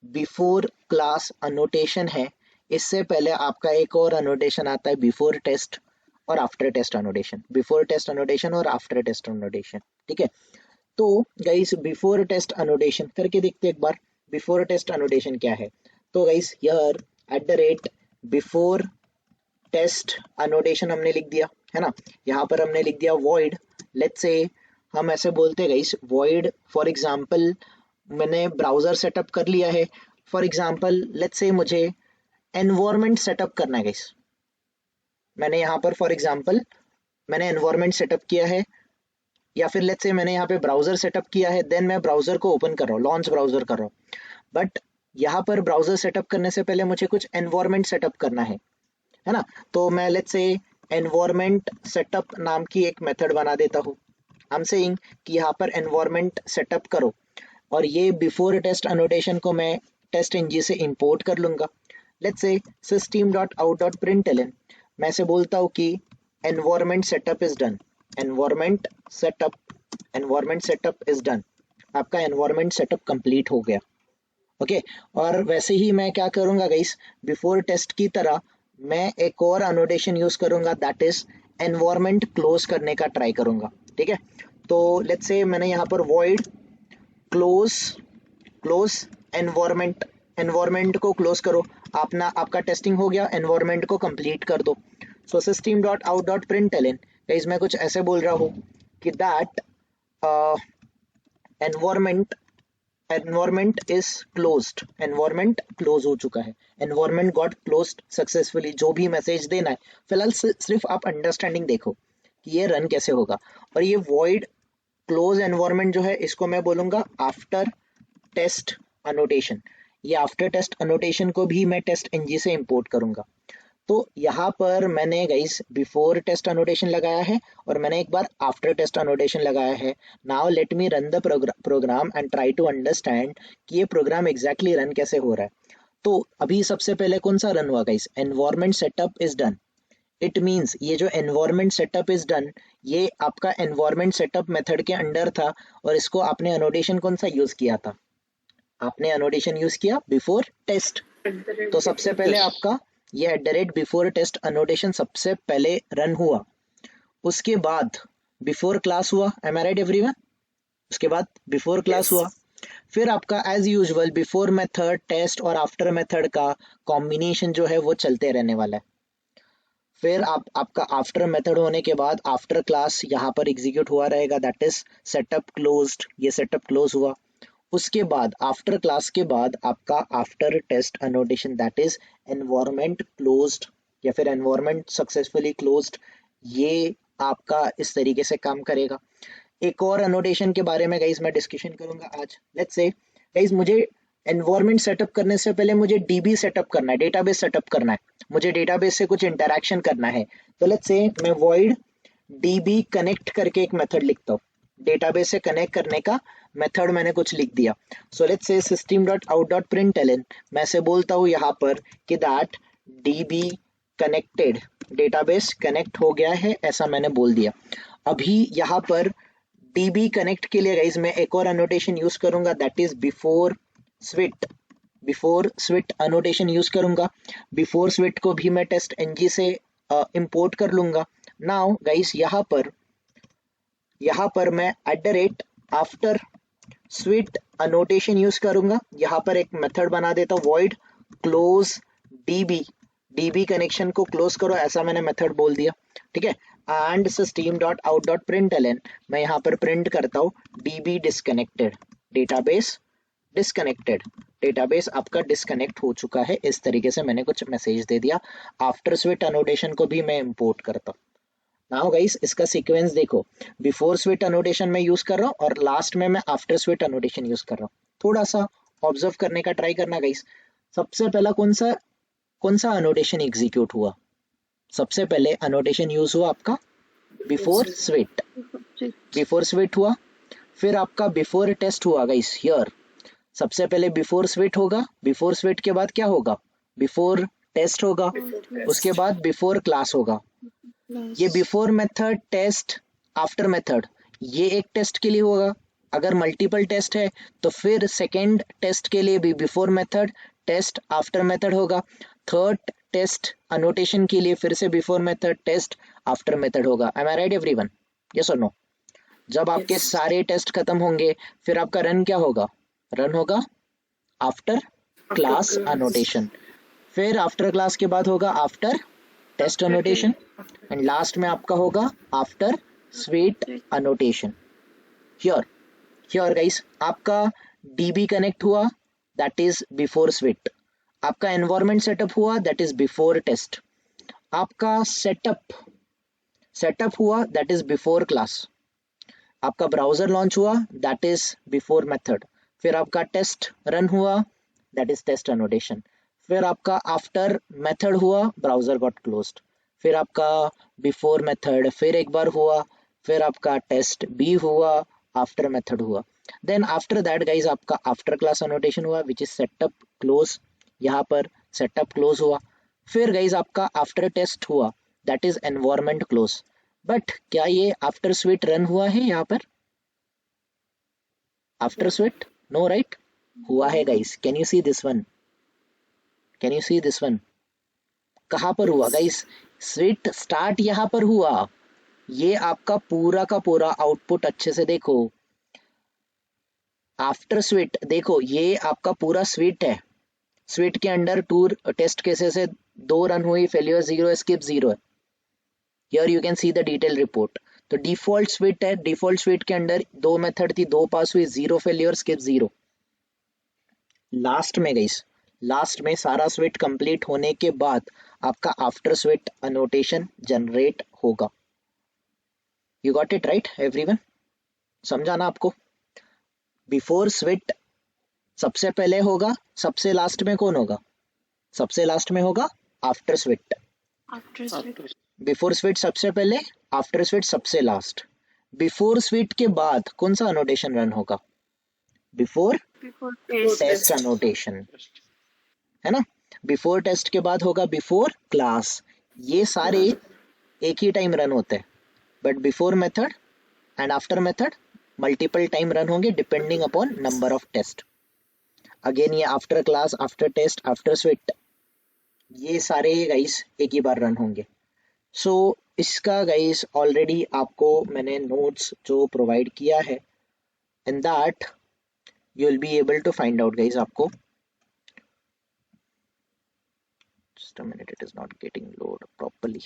Before class annotation है, इससे पहले आपका एक और अनोटेशन आता है बिफोर टेस्ट और after test annotation, before test annotation और आफ्टर टेस्ट अनोटेशन। ठीक है, तो गाइस बिफोर टेस्ट अनोटेशन करके देखते हैं एक बार, बिफोर टेस्ट अनोटेशन क्या है। तो guys here @ before test annotation हमने लिख दिया है ना, यहाँ पर हमने लिख दिया वॉइड, लेट्स से हम ऐसे बोलते हैं गाइस वॉइड, फॉर एग्जांपल मैंने ब्राउजर सेटअप कर लिया है, फॉर एग्जांपल लेट्स से मुझे एनवायरनमेंट सेटअप करना है गाइस, मैंने यहाँ पर फॉर एग्जांपल मैंने एनवायरनमेंट सेटअप किया है, या फिर लेट्स से मैंने यहाँ पे ब्राउजर सेटअप किया है, देन मैं ब्राउजर को ओपन कर रहा हूँ, लॉन्च ब्राउजर कर रहा हूँ, बट यहाँ पर ब्राउजर सेटअप करने से पहले मुझे कुछ एनवायरनमेंट सेटअप करना है ना। तो मैं लेट्स से एनवायरनमेंट सेटअप नाम की एक मेथड बना देता हूँ, आई एम सेइंग कि यहाँ पर एनवायरनमेंट सेटअप करो, और ये बिफोर टेस्ट अनोटेशन को मैं टेस्ट एनजी से इंपोर्ट कर लूंगा। लेट्स से system.out.println, मैं से बोलता हूँ कि environment setup is done, environment setup is done, आपका एनवायरनमेंट सेटअप कंप्लीट हो गया। ओके, और वैसे ही मैं क्या करूंगा गाइस, बिफोर टेस्ट की तरह मैं एक और अनोटेशन यूज करूंगा, दैट इज एनवायरनमेंट क्लोज करने का ट्राई करूंगा। ठीक है, तो लेट्स से मैंने यहाँ पर वॉइड क्लोज एनवायरनमेंट को क्लोज करो, आपका टेस्टिंग हो गया, एनवायरनमेंट को कंप्लीट कर दो। सो system.out.println गाइस मैं कुछ ऐसे बोल रहा हूँ कि that environment is closed, environment close हो चुका है, एनवायरनमेंट गॉट क्लोज्ड सक्सेसफुली, जो भी मैसेज देना है फिलहाल सिर्फ आप अंडरस्टैंडिंग देखो कि ये रन कैसे होगा। और ये वॉइड क्लोज एनवायरनमेंट जो है इसको मैं बोलूंगा आफ्टर टेस्ट अनोटेशन, ये आफ्टर टेस्ट अनोटेशन को भी मैं टेस्ट एनजी से इंपोर्ट करूंगा। तो यहाँ पर मैंने गाइस बिफोर टेस्ट अनोटेशन लगाया है और मैंने एक बार आफ्टर टेस्ट अनोटेशन लगाया है। Now let me run the program and try to understand कि ये प्रोग्राम एग्जैक्टली रन कैसे हो रहा है। तो अभी सबसे पहले कौन सा रन हुआ guys, environment setup is done, it means ये जो एनवायरनमेंट सेटअप इज डन ये आपका एनवायरनमेंट सेटअप मेथड के अंडर था, और इसको आपने अनोटेशन कौन सा यूज किया था, आपने अनोटेशन यूज किया बिफोर टेस्ट। तो सबसे पहले आपका ये @ बिफोर टेस्ट अनोटेशन सबसे पहले रन हुआ, उसके बाद बिफोर क्लास हुआ, एम आई राइट एवरीवन, उसके बाद बिफोर क्लास हुआ, फिर आपका as usual before method test और आफ्टर मेथड का कॉम्बिनेशन जो है वो चलते रहने वाला है। फिर आपका आफ्टर मेथड होने के बाद आफ्टर क्लास यहाँ पर एग्जीक्यूट हुआ रहेगा, दैट इज सेटअप क्लोज्ड, ये सेटअप क्लोज हुआ। उसके बाद आफ्टर क्लास के बाद आपका after test annotation that is environment closed या फिर एनवायरनमेंट सक्सेसफुली क्लोज्ड, ये आपका इस तरीके से काम करेगा। एक और अनोटेशन के बारे में गाइस मैं डिस्कशन करूंगा आज। लेट्स से गाइस मुझे एनवायरनमेंट सेटअप करने से पहले मुझे डीबी सेटअप करना है, डेटाबेस सेटअप करना है, मुझे डेटाबेस से कुछ इंटरैक्शन करना है। तो लेट्स से मैं वॉइड डीबी कनेक्ट करके एक मेथड लिखता हूँ, डेटाबेस से कनेक्ट करने का मेथड मैंने कुछ लिख दिया। सो लेट्स से system.out.println मैं से बोलता हूँ यहाँ पर कि that db connected, database connect हो गया है, ऐसा मैंने बोल दिया। अभी यहाँ पर db कनेक्ट के लिए गाइस मैं एक और अनोटेशन यूज करूंगा, that is before suite annotation use करूंगा। बिफोर स्विट को भी मैं टेस्ट एनजी से इंपोर्ट कर लूंगा। नाउ गाइस यहाँ पर मैं @ आफ्टर स्विट अनोटेशन यूज करूंगा, यहाँ पर एक मेथड बना देता हूँ वॉइड क्लोज डीबी कनेक्शन को क्लोज करो, ऐसा मैंने मेथड बोल दिया। ठीक है, एंड system.out.println मैं यहाँ पर प्रिंट करता हूँ db disconnected, database disconnected, database आपका डिस्कनेक्ट हो चुका है, इस तरीके से मैंने कुछ मैसेज दे दिया। आफ्टर स्विट अनोटेशन को भी मैं इंपोर्ट करता हूँ। नाउ गाइस इसका सीक्वेंस देखो, बिफोर स्विट अनोटेशन में यूज कर रहा हूँ और लास्ट में मैं आफ्टर स्विट अनोटेशन यूज कर रहा हूँ। थोड़ा सा ऑब्जर्व करने का ट्राई करना गाइस। सबसे पहला कौन सा अनोटेशन एग्जीक्यूट हुआ, सबसे पहले अनोटेशन यूज हुआ आपका बिफोर स्विट हुआ, फिर आपका बिफोर टेस्ट हुआ गाइस। हियर सबसे पहले बिफोर स्विट होगा, बिफोर स्विट के बाद क्या होगा, बिफोर टेस्ट होगा, उसके बाद बिफोर क्लास होगा। ये before method test after method ये एक टेस्ट के लिए होगा, अगर मल्टीपल टेस्ट है तो फिर सेकेंड टेस्ट के लिए भी before method test after method होगा, थर्ड टेस्ट अनोटेशन के लिए फिर से before method test after method होगा। Am I right everyone? Yes और नो? जब आपके Yes. सारे टेस्ट खत्म होंगे फिर आपका रन क्या होगा? रन होगा आफ्टर क्लास class. अनोटेशन, फिर आफ्टर क्लास के बाद होगा after test annotation, and last में आपका होगा after suite annotation. Here here guys, आपका डीबी कनेक्ट हुआ, दैट इज बिफोर स्वीट। आपका एनवायरनमेंट सेटअप हुआ, दैट इज बिफोर टेस्ट। आपका सेटअप हुआ, दैट इज बिफोर क्लास। आपका ब्राउजर लॉन्च हुआ, दैट इज बिफोर मेथड। फिर आपका टेस्ट रन हुआ, दैट इज टेस्ट अनोटेशन। फिर आपका आफ्टर मेथड हुआ, ब्राउजर गॉट क्लोज्ड। फिर आपका बिफोर मेथड फिर एक बार हुआ, फिर आपका टेस्ट बी हुआ, आफ्टर मेथड हुआ। देन आफ्टर दैट गाइज आपका आफ्टर क्लास अनोटेशन हुआ, विच इज सेटअप क्लोज। यहाँ पर सेटअप क्लोज हुआ। फिर गाइज आपका आफ्टर टेस्ट हुआ, that is environment close. But क्या ये आफ्टर स्वीट रन हुआ है? यहाँ पर आफ्टर स्वीट नो राइट? हुआ है guys, can you see this one? Can you see this one? कहाँ पर हुआ गाइस? स्वीट स्टार्ट यहाँ पर हुआ। ये आपका पूरा का पूरा आउटपुट अच्छे से देखो। आफ्टर स्वीट देखो, ये आपका पूरा स्वीट है। स्वीट के अंडर टू टेस्ट केसेस है, 2 रन हुई, फेलियर 0 है, स्किप 0 है। Here you can see the detail report. तो डिफॉल्ट स्वीट है, डिफॉल्ट स्वीट के अंडर 2 मेथड थी, 2 पास हुई, 0 फेलियर, स्किप 0। लास्ट में गाइस, लास्ट में सारा स्वीट कंप्लीट होने के बाद आपका आफ्टर स्वीट अनोटेशन जनरेट होगा। You got it right everyone? समझा ना आपको? बिफोर स्वीट सबसे पहले होगा, सबसे लास्ट में कौन होगा? सबसे लास्ट में होगा after suite. After switch. Before suite सबसे पहले, आफ्टर स्वीट सबसे लास्ट। बिफोर स्वीट के बाद कौन सा अनोटेशन रन होगा? Before Before test test. Annotation, है ना? बिफोर टेस्ट के बाद होगा बिफोर क्लास। ये सारे एक ही टाइम रन होते हैं, but before method and after method multiple time run होंगे depending upon number of test. Again ये after class, after test, after suite, ये सारे गाइस एक ही बार रन होंगे। सो इसका गाइस ऑलरेडी आपको मैंने नोट्स जो प्रोवाइड किया है, in that you will be able to find out guys आपको। Just a minute, it is not getting load properly.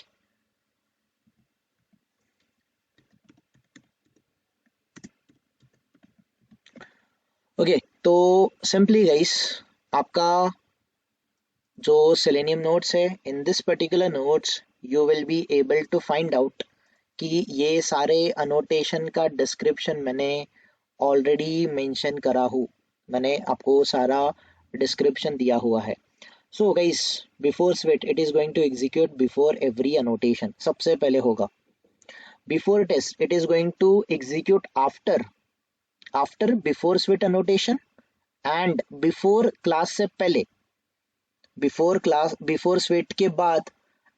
Okay, तो सिंपली गाइस आपका जो सेलेनियम नोट्स है, in this particular notes you will be able to find out कि ये सारे annotation का description मैंने ऑलरेडी मेंशन करा हूँ। मैंने आपको सारा डिस्क्रिप्शन दिया हुआ है। So guys, before suite it is going to execute before every annotation, सबसे पहले होगा। Before test it is going to execute after before suite annotation and before class से पहले। बिफोर स्वीट के बाद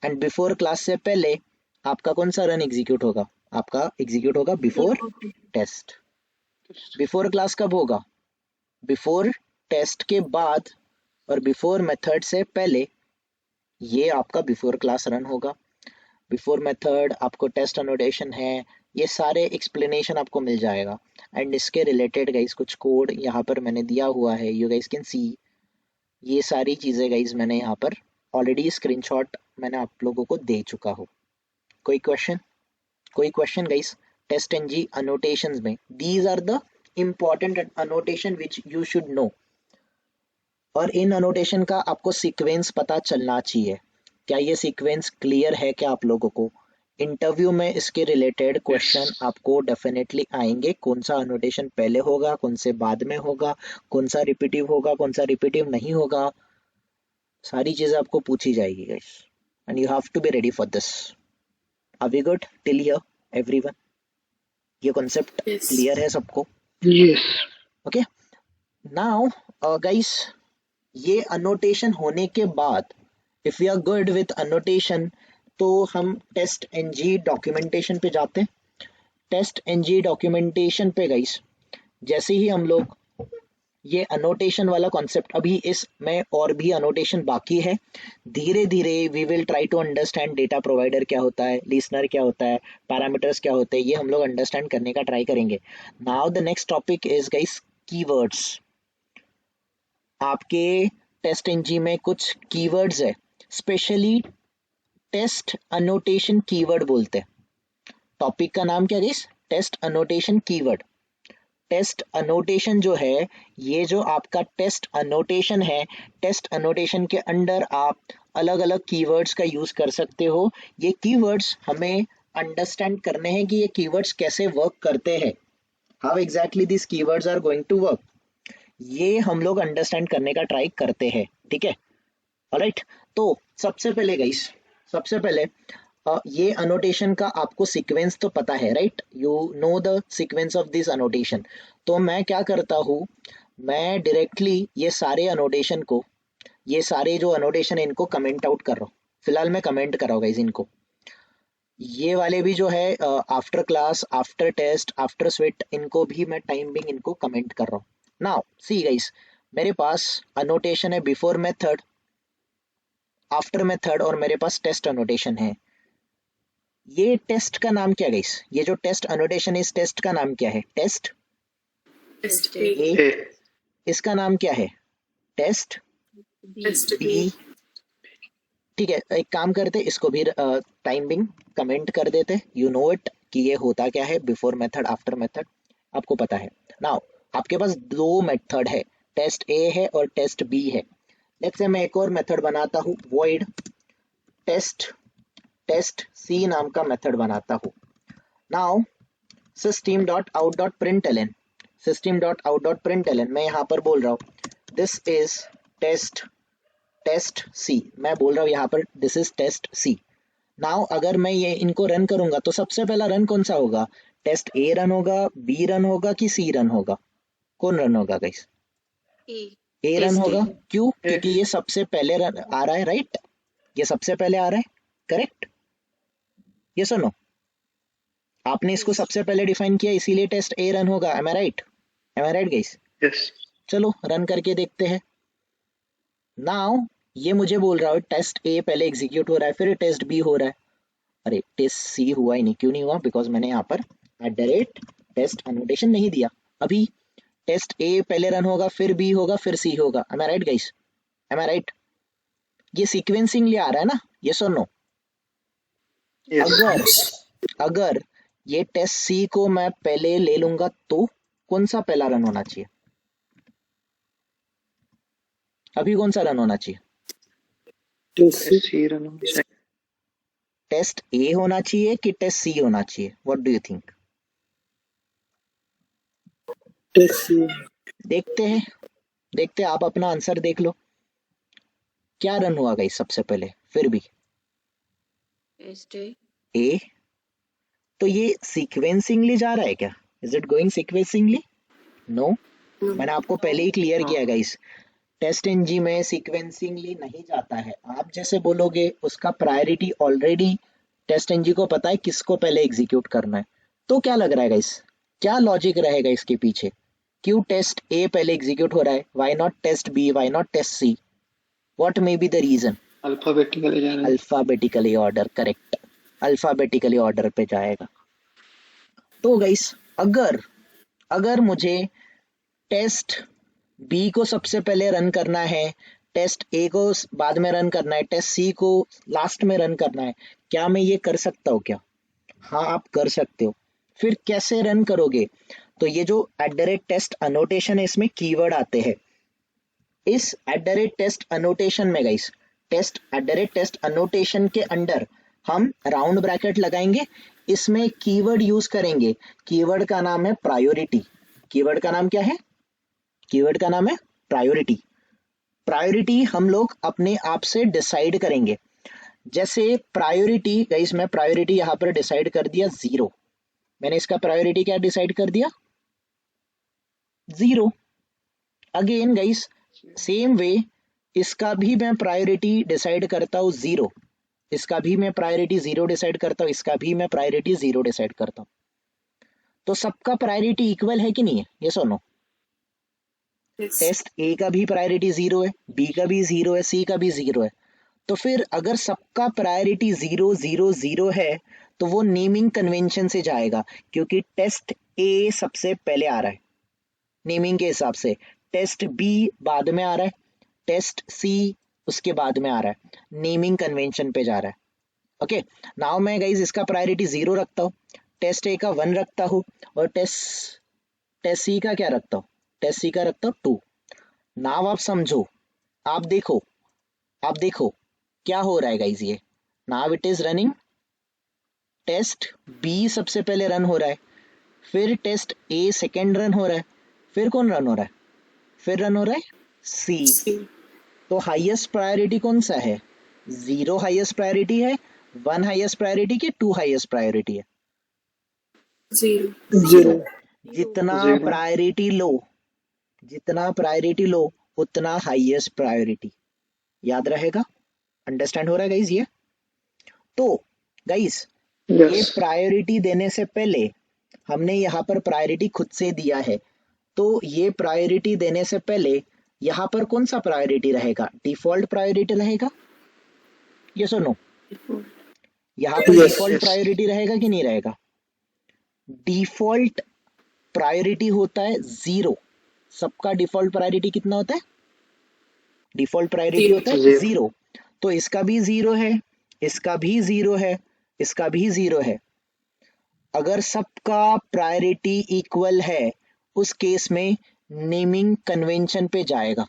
एंड बिफोर क्लास से पहले आपका कौन सा रन एग्जीक्यूट होगा? आपका एग्जीक्यूट होगा बिफोर टेस्ट। बिफोर क्लास कब होगा? बिफोर टेस्ट के बाद और बिफोर मेथड से पहले, ये आपका बिफोर क्लास रन होगा। बिफोर मेथड आपको टेस्ट अनोटेशन है, ये सारे एक्सप्लेनेशन आपको मिल जाएगा। एंड इसके रिलेटेड गाइस कुछ कोड यहाँ पर मैंने दिया हुआ है, यू गाइस कैन सी। ये सारी चीज़ें गाइस मैंने यहाँ पर ऑलरेडी स्क्रीनशॉट मैंने आप लोगों को दे चुका हूँ। कोई question guys? TestNG annotations में these are the important annotation which you should know, और इन annotation का आपको सीक्वेंस पता चलना चाहिए। क्या ये सीक्वेंस क्लियर है क्या आप लोगों को? इंटरव्यू में इसके रिलेटेड क्वेश्चन आपको डेफिनेटली आएंगे, कौन सा annotation पहले होगा, कौन से बाद में होगा, कौन सा रिपीटिव होगा, कौन सा रिपीटिव नहीं होगा, सारी चीजें आपको पूछी जाएगी guys, and you have to be ready for this. Are we good till here everyone? ये कॉन्सेप्ट Yes. क्लियर है सबको? Yes. ओके, नाउ गाइस, ये अनोटेशन होने के बाद if you are good with annotation तो हम टेस्ट एनजी डॉक्यूमेंटेशन पे जाते हैं। टेस्ट एनजी डॉक्यूमेंटेशन पे गाइस जैसे ही हम लोग ये अनोटेशन वाला कॉन्सेप्ट, अभी इसमें और भी अनोटेशन बाकी है, धीरे धीरे we will try to understand data provider क्या होता है, लिसनर क्या होता है, पैरामीटर्स क्या होते हैं, ये हम लोग अंडरस्टैंड करने का ट्राई करेंगे। Now the next topic is guys keywords. आपके टेस्ट एनजी में कुछ कीवर्ड्स है, स्पेशली टेस्ट अनोटेशन कीवर्ड बोलते हैं। टॉपिक का नाम क्या guys? Test annotation keyword. Test annotation जो है, ये जो आपका टेस्ट अनोटेशन है, टेस्ट अनोटेशन के अंडर आप अलग अलग कीवर्ड्स का यूज कर सकते हो। ये कीवर्ड्स हमें अंडरस्टैंड करने हैं कि ये कीवर्ड्स कैसे वर्क करते हैं, how exactly this keywords are going to work, ये हम लोग अंडरस्टैंड करने का ट्राई करते हैं, ठीक है। ऑलराइट, तो सबसे पहले गाइस, सबसे पहले ये अनोटेशन का आपको सीक्वेंस तो पता है, right? You know the sequence of this annotation. तो मैं क्या करता हूँ, मैं डायरेक्टली ये सारे अनोटेशन को, ये सारे जो अनोटेशन है इनको कमेंट आउट कर रहा हूँ। फिलहाल मैं कमेंट कर रहा हूँ गाइस इनको, ये वाले भी जो है after class, after test, after suite, इनको भी मैं टाइम बिंग इनको कमेंट कर रहा हूँ। नाउ सी गाइस, मेरे पास अनोटेशन है बिफोर मेथड, आफ्टर मेथड, और मेरे पास टेस्ट अनोटेशन है। ये टेस्ट का नाम क्या गाइस? ये जो टेस्ट अनोटेशन, इस टेस्ट का नाम क्या है? टेस्ट टेस्ट ए। ए, इसका नाम क्या है? Test test B. ठीक है, एक काम करते, इसको भी टाइम बिंग कमेंट कर देते, यू नो इट कि ये होता क्या है, बिफोर मेथड, आफ्टर मेथड, आपको पता है। नाउ आपके पास दो मेथड है, टेस्ट ए है और टेस्ट बी है। लेट्स से मैं एक और मेथड बनाता हूँ, वॉइड टेस्ट टेस्ट सी नाम का मेथड बनाता हूँ। नाउ system.out.println, system.out.println, मैं यहाँ पर बोल रहा हूँ this is test test C, मैं बोल रहा हूँ यहाँ पर this is test C. Now अगर मैं ये इनको रन करूंगा तो सबसे पहला रन कौन सा होगा? टेस्ट ए रन होगा, बी रन होगा कि सी रन होगा? कौन रन होगा गाइस? ए रन होगा। क्यों? क्योंकि ये सबसे पहले रन आ रहा है, राइट? ये सबसे पहले आ रहा है, करेक्ट? ये सुनो, आपने इसको सबसे पहले डिफाइन किया, इसीलिए टेस्ट ए रन होगा। Am I right? M I right guys? Yes, चलो रन करके देखते हैं। नाउ ये मुझे बोल रहा है टेस्ट ए पहले एग्जीक्यूट हो रहा है, फिर टेस्ट बी हो रहा है। अरे टेस्ट सी हुआ ही नहीं, क्यों नहीं हुआ? बिकॉज मैंने यहाँ पर टेस्ट अनोटेशन नहीं दिया। अभी टेस्ट ए पहले रन होगा, फिर बी होगा, फिर सी होगा। Am I right guys? M I right? ये सीक्वेंसिंगली आ रहा है ना, ये सुनो। अगर यस, अगर ये टेस्ट सी को मैं पहले ले लूंगा तो कौन सा पहला रन होना चाहिए? अभी कौन सा रन होना चाहिए? टेस्ट सी रन होना चाहिए। टेस्ट ए होना चाहिए कि टेस्ट सी होना चाहिए? What do you think? Test C. देखते हैं, देखते हैं, आप अपना आंसर देख लो। क्या रन हुआ गाइस सबसे पहले? फिर भी ए। तो ये सीक्वेंसिंगली जा रहा है क्या? Is it going sequentially? No, मैंने आपको पहले ही क्लियर किया है गाइस, टेस्ट एनजी में सीक्वेंसिंगली नहीं जाता है। आप जैसे बोलोगे उसका प्रायोरिटी ऑलरेडी टेस्ट एनजी को पता है किसको पहले एग्जीक्यूट करना है। तो क्या लग रहा है गाइस, क्या लॉजिक रहेगा इसके पीछे? क्यों टेस्ट ए पहले एग्जीक्यूट हो रहा है? Why not test B, why not test C? What may be the reason? Alphabetically जा रहा है। Alphabetically order, correct, alphabetically order पे जाएगा। तो गाइस अगर अगर मुझे टेस्ट बी को सबसे पहले रन करना है, टेस्ट ए को बाद में रन करना है, टेस्ट सी को लास्ट में रन करना है, क्या मैं ये कर सकता हूँ क्या? हाँ आप कर सकते हो। फिर कैसे रन करोगे? तो ये जो @टेस्ट अनोटेशन है इसमें कीवर्ड आते हैं। इस @टेस्ट अनोटेशन में गाइस, टेस्ट अनोटेशन के अंडर हम राउंड ब्रैकेट लगाएंगे, इसमें कीवर्ड यूज करेंगे। कीवर्ड का नाम है प्रायोरिटी। कीवर्ड का नाम क्या है? कीवर्ड का नाम है प्रायोरिटी। प्रायोरिटी हम लोग अपने आप से डिसाइड करेंगे। जैसे प्रायोरिटी गाइस, मैं प्रायोरिटी यहाँ पर डिसाइड कर दिया 0। मैंने इसका प्रायोरिटी क्या डिसाइड कर दिया? 0। अगेन गाइस सेम वे, इसका भी मैं प्रायोरिटी डिसाइड करता हूँ 0, इसका भी मैं प्रायोरिटी 0 डिसाइड करता हूँ, इसका भी मैं प्रायोरिटी 0 डिसाइड करता हूँ। तो सबका प्रायोरिटी इक्वल है कि नहीं है, ये सुनो। Yes. टेस्ट ए का भी प्रायोरिटी 0 है, बी का भी 0 है, सी का भी 0 है। तो फिर अगर सबका प्रायोरिटी 0 0 0 है तो वो नेमिंग कन्वेंशन से जाएगा, क्योंकि टेस्ट ए सबसे पहले आ रहा है नेमिंग के हिसाब से, टेस्ट बी बाद में आ रहा है, टेस्ट सी उसके बाद में आ रहा है, नेमिंग कन्वेंशन पे जा रहा है। ओके, नाउ मैं गाइज इसका प्रायोरिटी 0 रखता हूँ, टेस्ट ए का 1 रखता हूँ, और टेस्ट सी का क्या रखता हूँ, टेस्ट सी का रखता हूँ 2। नाउ आप समझो, आप देखो, आप देखो क्या हो रहा है गाइज। ये now it is running, test B सबसे पहले रन हो रहा है, फिर टेस्ट ए सेकेंड रन हो रहा है, फिर कौन रन हो रहा है, फिर रन हो रहा है सी। C. तो हाईएस्ट प्रायोरिटी कौन सा है, 0 हाईएस्ट प्रायोरिटी है, 1 हाईएस्ट प्रायोरिटी की 2 हाईएस्ट प्रायोरिटी है, 0. 0 जितना 0 प्रायोरिटी लो, जितना प्रायोरिटी लो उतना हाईएस्ट प्रायोरिटी, याद रहेगा, अंडरस्टैंड हो रहा है गाइज ये। तो गाइज ये यस प्रायोरिटी देने से पहले हमने यहाँ पर प्रायोरिटी खुद से दिया है, तो ये प्रायोरिटी देने से पहले यहाँ पर कौन सा प्रायोरिटी रहेगा, डिफॉल्ट प्रायोरिटी रहेगा, ये सुनो, Default. यहाँ पर यस डिफॉल्ट यस प्रायोरिटी रहेगा कि नहीं रहेगा। डिफॉल्ट प्रायोरिटी होता है 0, सबका डिफॉल्ट प्रायोरिटी कितना होता है, डिफॉल्ट प्रायोरिटी 0. होता है 0 0। तो इसका भी 0 है, इसका भी 0 है, इसका भी 0 है। अगर सबका प्रायोरिटी इक्वल है उस केस में नेमिंग कन्वेंशन पे जाएगा।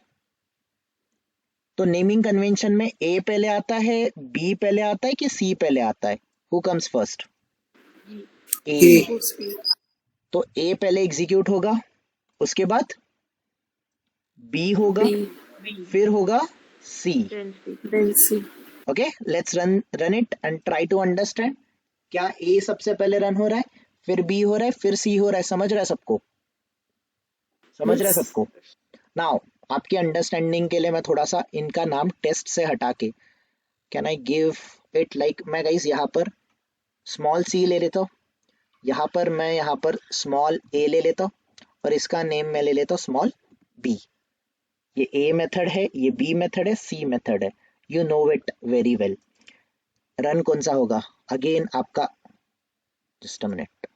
तो नेमिंग कन्वेंशन में ए पहले आता है, बी पहले आता है कि सी पहले आता है, who comes first, A. A Goes B. तो ए पहले एग्जीक्यूट होगा, उसके बाद बी होगा, B. फिर होगा C. Then C. Okay, let's run it and try to understand. क्या ए सबसे पहले रन हो रहा है, फिर बी हो रहा है, फिर सी हो रहा है, समझ रहा है सबको, समझ रहा है Yes. सबको। नाउ आपके अंडरस्टैंडिंग के लिए मैं थोड़ा सा इनका नाम टेस्ट से हटा के, can I give it like, मैं गाइस यहाँ पर स्मॉल सी ले लेता हूँ, यहाँ पर मैं यहाँ पर स्मॉल ए ले लेता हूँ, और इसका नेम मैं ले लेता हूँ स्मॉल बी। ये ए मेथड है, ये बी मेथड है, सी मेथड है, you know it very well. Run कौन सा होगा, अगेन आपका, just a minute,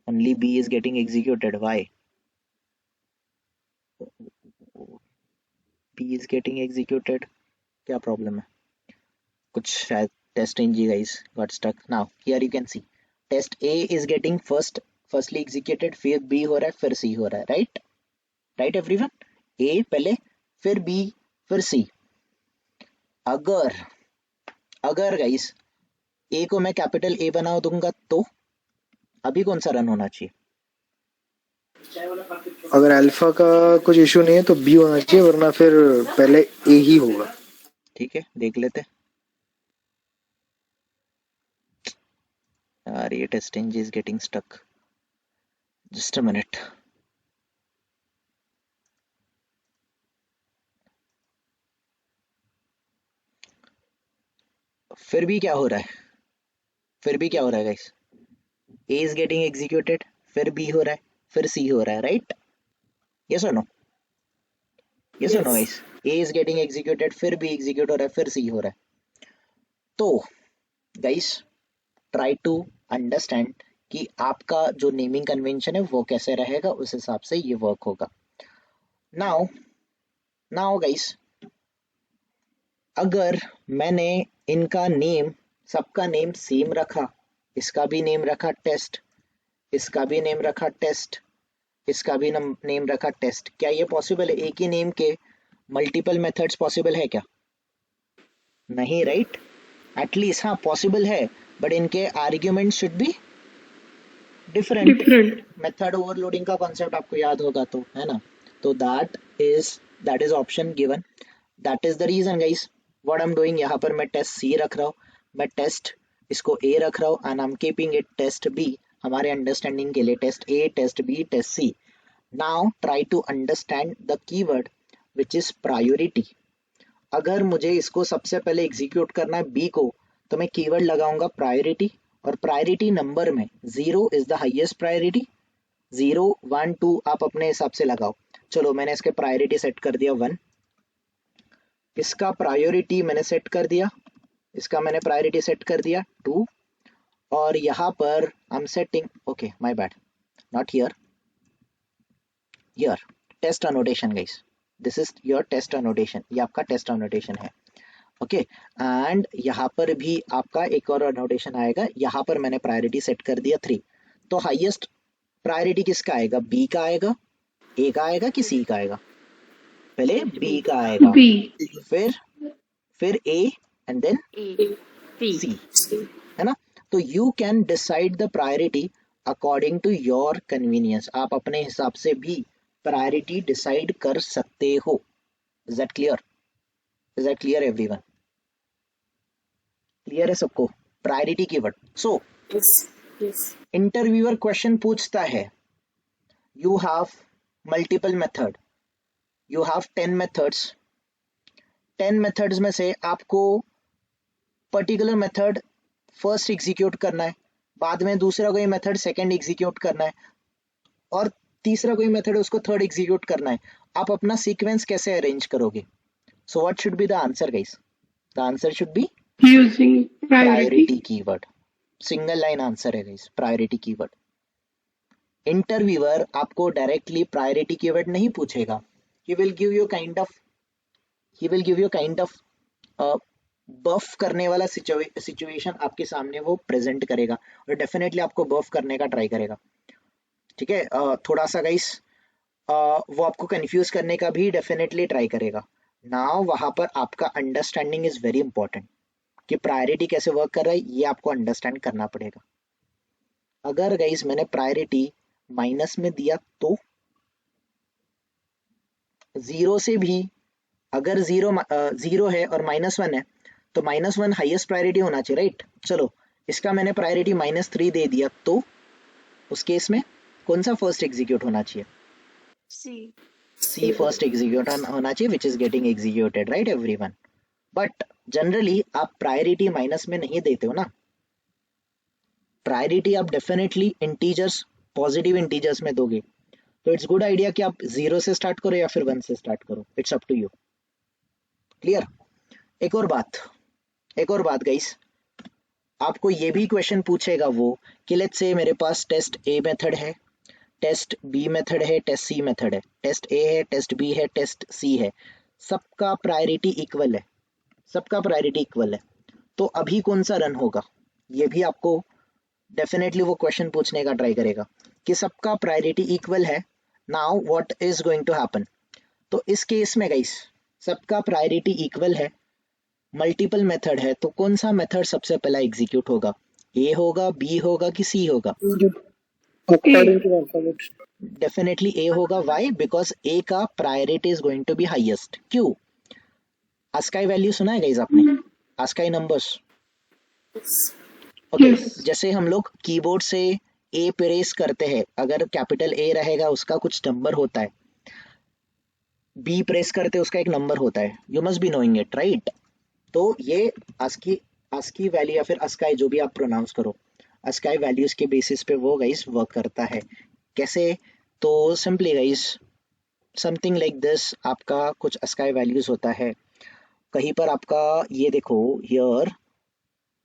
only B is getting executed, why B is getting executed, क्या प्रॉब्लम है, कुछ शायद test NG guys got stuck. Now here you can see test A is getting firstly executed, फिर B हो रहा है, फिर C हो रहा है, राइट राइट एवरीवन, ए पहले, फिर बी, फिर सी। अगर अगर गाइस ए को मैं कैपिटल ए बना दूंगा तो अभी कौन सा रन होना चाहिए, अगर अल्फा का कुछ इशू नहीं है तो बी होना चाहिए, वरना फिर पहले ए ही होगा। ठीक है देख लेते हैं। यार ये test NG is getting stuck, just a minute. फिर भी क्या हो रहा है, फिर भी क्या हो रहा है guys, A is getting executed, फिर बी हो रहा है, फिर सी हो रहा है, राइट, यस और नो, यस और no Yes. Guys, A is getting executed, फिर बी एग्जीक्यूट हो रहा है, फिर सी हो रहा है। तो गाइस ट्राई टू अंडरस्टैंड कि आपका जो नेमिंग कन्वेंशन है वो कैसे रहेगा, उस हिसाब से ये वर्क होगा। नाउ नाउ गाइस, अगर मैंने इनका नेम, सबका नेम सेम रखा, इसका भी नेम रखा टेस्ट, इसका भी नेम रखा टेस्ट, इसका भी नेम रखा टेस्ट, क्या ये पॉसिबल है, एक ही नेम के मल्टीपल मेथड्स पॉसिबल है क्या, नहीं राइट, एटलीस्ट हाँ पॉसिबल है, बट इनके argument should be different. Different. Method overloading का कॉन्सेप्ट आपको याद होगा तो, है ना, तो that is option given, that is the reason guys what I am doing. यहाँ पर मैं टेस्ट सी रख रहा हूँ, मैं टेस्ट इसको ए रख रहा हूँ, and I am keeping it test B, हमारे अंडरस्टैंडिंग के लिए test A, test B, test C. Now try to understand the keyword which is priority. अगर मुझे इसको सबसे पहले एग्जीक्यूट करना है बी को, तो मैं कीवर्ड लगाऊंगा प्रायोरिटी, और प्रायोरिटी नंबर में 0 इज द हाईएस्ट प्रायोरिटी, 0 1 2 आप अपने हिसाब से लगाओ। चलो मैंने इसके प्रायोरिटी सेट कर दिया 1, इसका प्रायोरिटी मैंने सेट कर दिया, इसका मैंने प्रायोरिटी सेट कर दिया 2, और यहाँ पर I am setting, okay my bad, not here, here test annotation guys, this is your test annotation, ये आपका टेस्ट अनोटेशन है। ओके एंड यहाँ पर भी आपका एक और अनोटेशन आएगा, यहाँ पर मैंने प्रायोरिटी सेट कर दिया 3। तो हाईएस्ट प्रायोरिटी किसका आएगा, बी का आएगा, ए का आएगा कि सी का आएगा, पहले बी का आएगा, B. फिर A and then A. C, C. है ना। तो you can decide the priority according to your convenience, आप अपने हिसाब से भी प्रायोरिटी डिसाइड कर सकते हो। Is that clear, is that clear everyone, clear है सबको प्रायोरिटी कीवर्ड। सो Yes. Yes. इंटरव्यूअर क्वेश्चन पूछता है, you have multiple method, you have 10 methods, 10 methods में से आपको पर्टिकुलर मेथड फर्स्ट एग्जीक्यूट करना है, बाद में दूसरा कोई मेथड सेकंड एग्जीक्यूट करना है, और तीसरा कोई मेथड उसको थर्ड एग्जीक्यूट करना है। आप अपना सीक्वेंस कैसे अरेंज करोगे? So what should be the answer guys? The answer should be using priority keyword, single line answer है गाइस, प्रायोरिटी कीवर्ड। इंटरव्यूअर आपको डायरेक्टली प्रायोरिटी कीवर्ड नहीं पूछेगा, he will give you kind of buff करने वाला situation आपके सामने वो present करेगा, और डेफिनेटली आपको बफ करने का ट्राई करेगा, ठीक है। थोड़ा सा गाइस वो आपको कंफ्यूज करने का भी डेफिनेटली ट्राई करेगा। नाउ वहां पर आपका अंडरस्टैंडिंग इज वेरी इंपॉर्टेंट, कि प्रायोरिटी कैसे वर्क कर रहा है ये आपको अंडरस्टैंड करना पड़ेगा। अगर गाइस मैंने प्रायोरिटी माइनस में दिया तो, जीरो से भी, अगर जीरो है और -1 है तो -1 हाईएस्ट प्रायोरिटी होना चाहिए, राइट। चलो इसका मैंने प्रायोरिटी -3 दे दिया, तो उस केस में कौन सा फर्स्ट एग्जीक्यूट होना चाहिए? C. सी फर्स्ट एग्जीक्यूट होना चाहिए, विच is getting executed, right everyone. But generally आप प्रायोरिटी माइनस में नहीं देते हो ना, प्रायोरिटी आप डेफिनेटली इंटीजर्स, पॉजिटिव इंटीजर्स में दोगे। तो इट्स गुड आइडिया कि आप 0 से स्टार्ट करो या फिर 1 से स्टार्ट करो, it's up to you. Clear? एक और बात गाइस, आपको ये भी क्वेश्चन पूछेगा वो कि लेट्स से मेरे पास टेस्ट ए मेथड है, टेस्ट बी मेथड है, टेस्ट सी मेथड है, टेस्ट ए है, टेस्ट बी है, टेस्ट सी है, सबका प्रायोरिटी इक्वल है, सबका प्रायोरिटी इक्वल है, तो अभी कौन सा रन होगा? ये भी आपको डेफिनेटली वो क्वेश्चन पूछने का ट्राई करेगा कि सबका प्रायोरिटी इक्वल है, now what is going to happen. तो इस केस में गाइस सबका प्रायोरिटी इक्वल है, मल्टीपल मेथड है, तो कौन सा मेथड सबसे पहला एग्जीक्यूट होगा? ए होगा, बी होगा कि सी होगा? According to alphabet definitely A होगा। व्हाई? बिकॉज ए का priority is going to be highest. क्यों? ASCII वैल्यू सुना है गाइस आपने? ASCII numbers, Yes. Okay. Yes. जैसे हम लोग कीबोर्ड से ए प्रेस करते हैं, अगर कैपिटल ए रहेगा उसका कुछ नंबर होता है, बी प्रेस करते उसका एक नंबर होता है, you must be knowing it, right. तो ये ASCII वैल्यू या फिर ASCII जो भी आप प्रोनाउंस करो, ASCII वैल्यूज के बेसिस पे वो गाइस वर्क करता है। कैसे? तो simply guys something like this, आपका कुछ ASCII वैल्यूज होता है, कहीं पर आपका ये देखो हियर,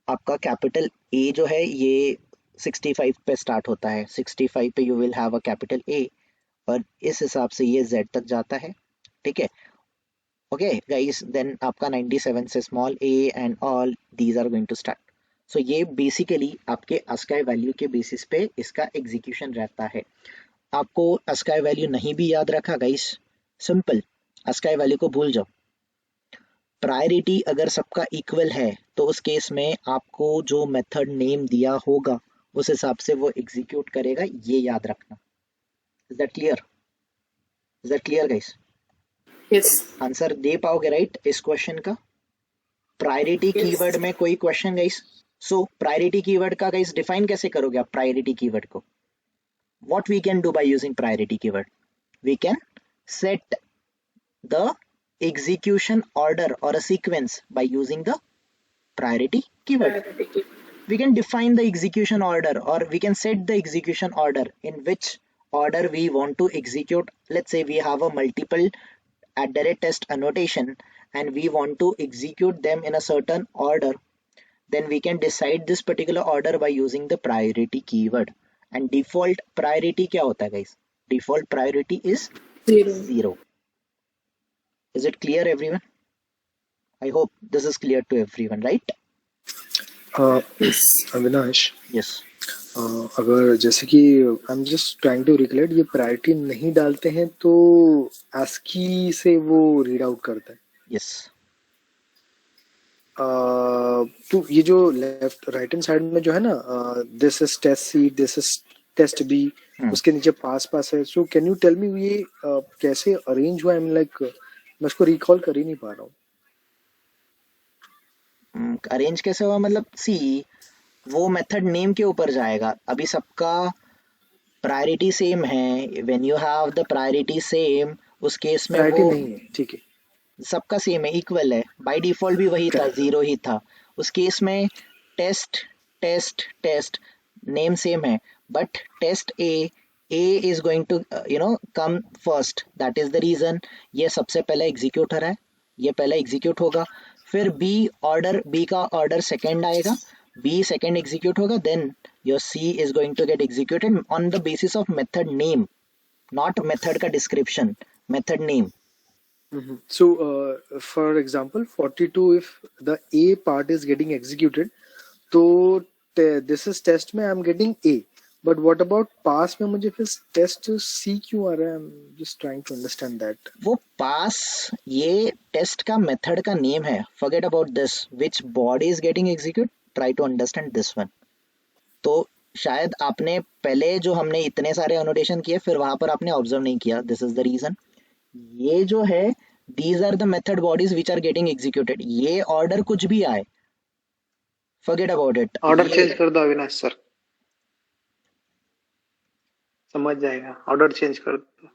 आपका कैपिटल ए जो है ये 65 पे स्टार्ट होता है, 65 पे you will have a capital A, और इस हिसाब से ये Z तक जाता है, ठीक है। ओके गाइस, देन आपका 97 से small a and all these are going to start. So ये बेसिकली आपके ASCII वैल्यू के बेसिस पे इसका एग्जीक्यूशन रहता है। आपको ASCII वैल्यू नहीं भी याद रखा गाइस, सिंपल ASCII वैल्यू को भूल जाओ। प्रायोरिटी अगर सबका इक्वल है तो उस केस में आपको जो मेथड नेम दिया होगा उस हिसाब से वो एग्जीक्यूट करेगा, ये याद रखना। Is that clear? Is that clear guys? Yes. Answer दे पाओगे राइट इस क्वेश्चन का? Priority Yes. कीवर्ड में कोई question guys? So priority keyword का गाइस डिफाइन कैसे करोगे आप प्रायोरिटी कीवर्ड को? What we can do by using priority keyword? We can set the execution order or a sequence by using the priority keyword. Priority. we can define the execution order, or we can set the execution order in which order we want to execute. Let's say we have a multiple @test annotation and we want to execute them in a certain order. Then we can decide this particular order by using the priority keyword. And default priority क्या होता है guys? Default priority is 0. Is it clear everyone? I hope this is clear to everyone, right? Avinash, Yes. अगर जैसे कि I am just trying to recollect, ये priority नहीं डालते हैं तो ASCII से वो रीड आउट करता है. Yes. तो ये जो लेफ्ट राइट हैंड साइड में जो है ना, this is test C, this is test B, उसके नीचे पास पास है. So can you tell me ये कैसे अरेंज हुआ? आई मीन लाइक मैं उसको रिकॉल कर ही नहीं पा रहा हूँ. अरेंज कैसे हुआ मतलब, सी वो मेथड नेम के ऊपर जाएगा. अभी सबका प्रायोरिटी सेम है. When you have the priority same, उस केस में प्रायोरिटी वो नहीं है, ठीक है, सबका सेम है, इक्वल है. बाय डिफॉल्ट भी वही था, 0 ही था. उस केस में test test test name same है, but test A is going to come first. That is the reason ये सबसे पहले एग्जीक्यूट हो रहा है, ये पहले एग्जीक्यूट होगा. फिर बी का ऑर्डर सेकेंड आएगा, बी सेकेंड एग्जीक्यूट होगा. Then your C is going to get executed on the basis of method name, not method का description, method name. So, for example, 42, if the A part is getting executed, तो this is test में I'm getting A. But what about pass में मुझे फिर test C क्यों आ रहा है? I'm just trying to understand that. वो पास ये टेस्ट का मेथड का नेम है. Forget about this. Which body is getting execute? Try to understand this one. तो शायद आपने पहले जो हमने इतने सारे एनोटेशन किए, फिर वहां पर आपने ऑब्जर्व नहीं किया. This is the reason. ये जो है, these are the method bodies which are getting executed. ये ऑर्डर कुछ भी आए, forget about it. Order change कर दो अविनाश सर, समझ जाएगा. ऑर्डर चेंज कर दो.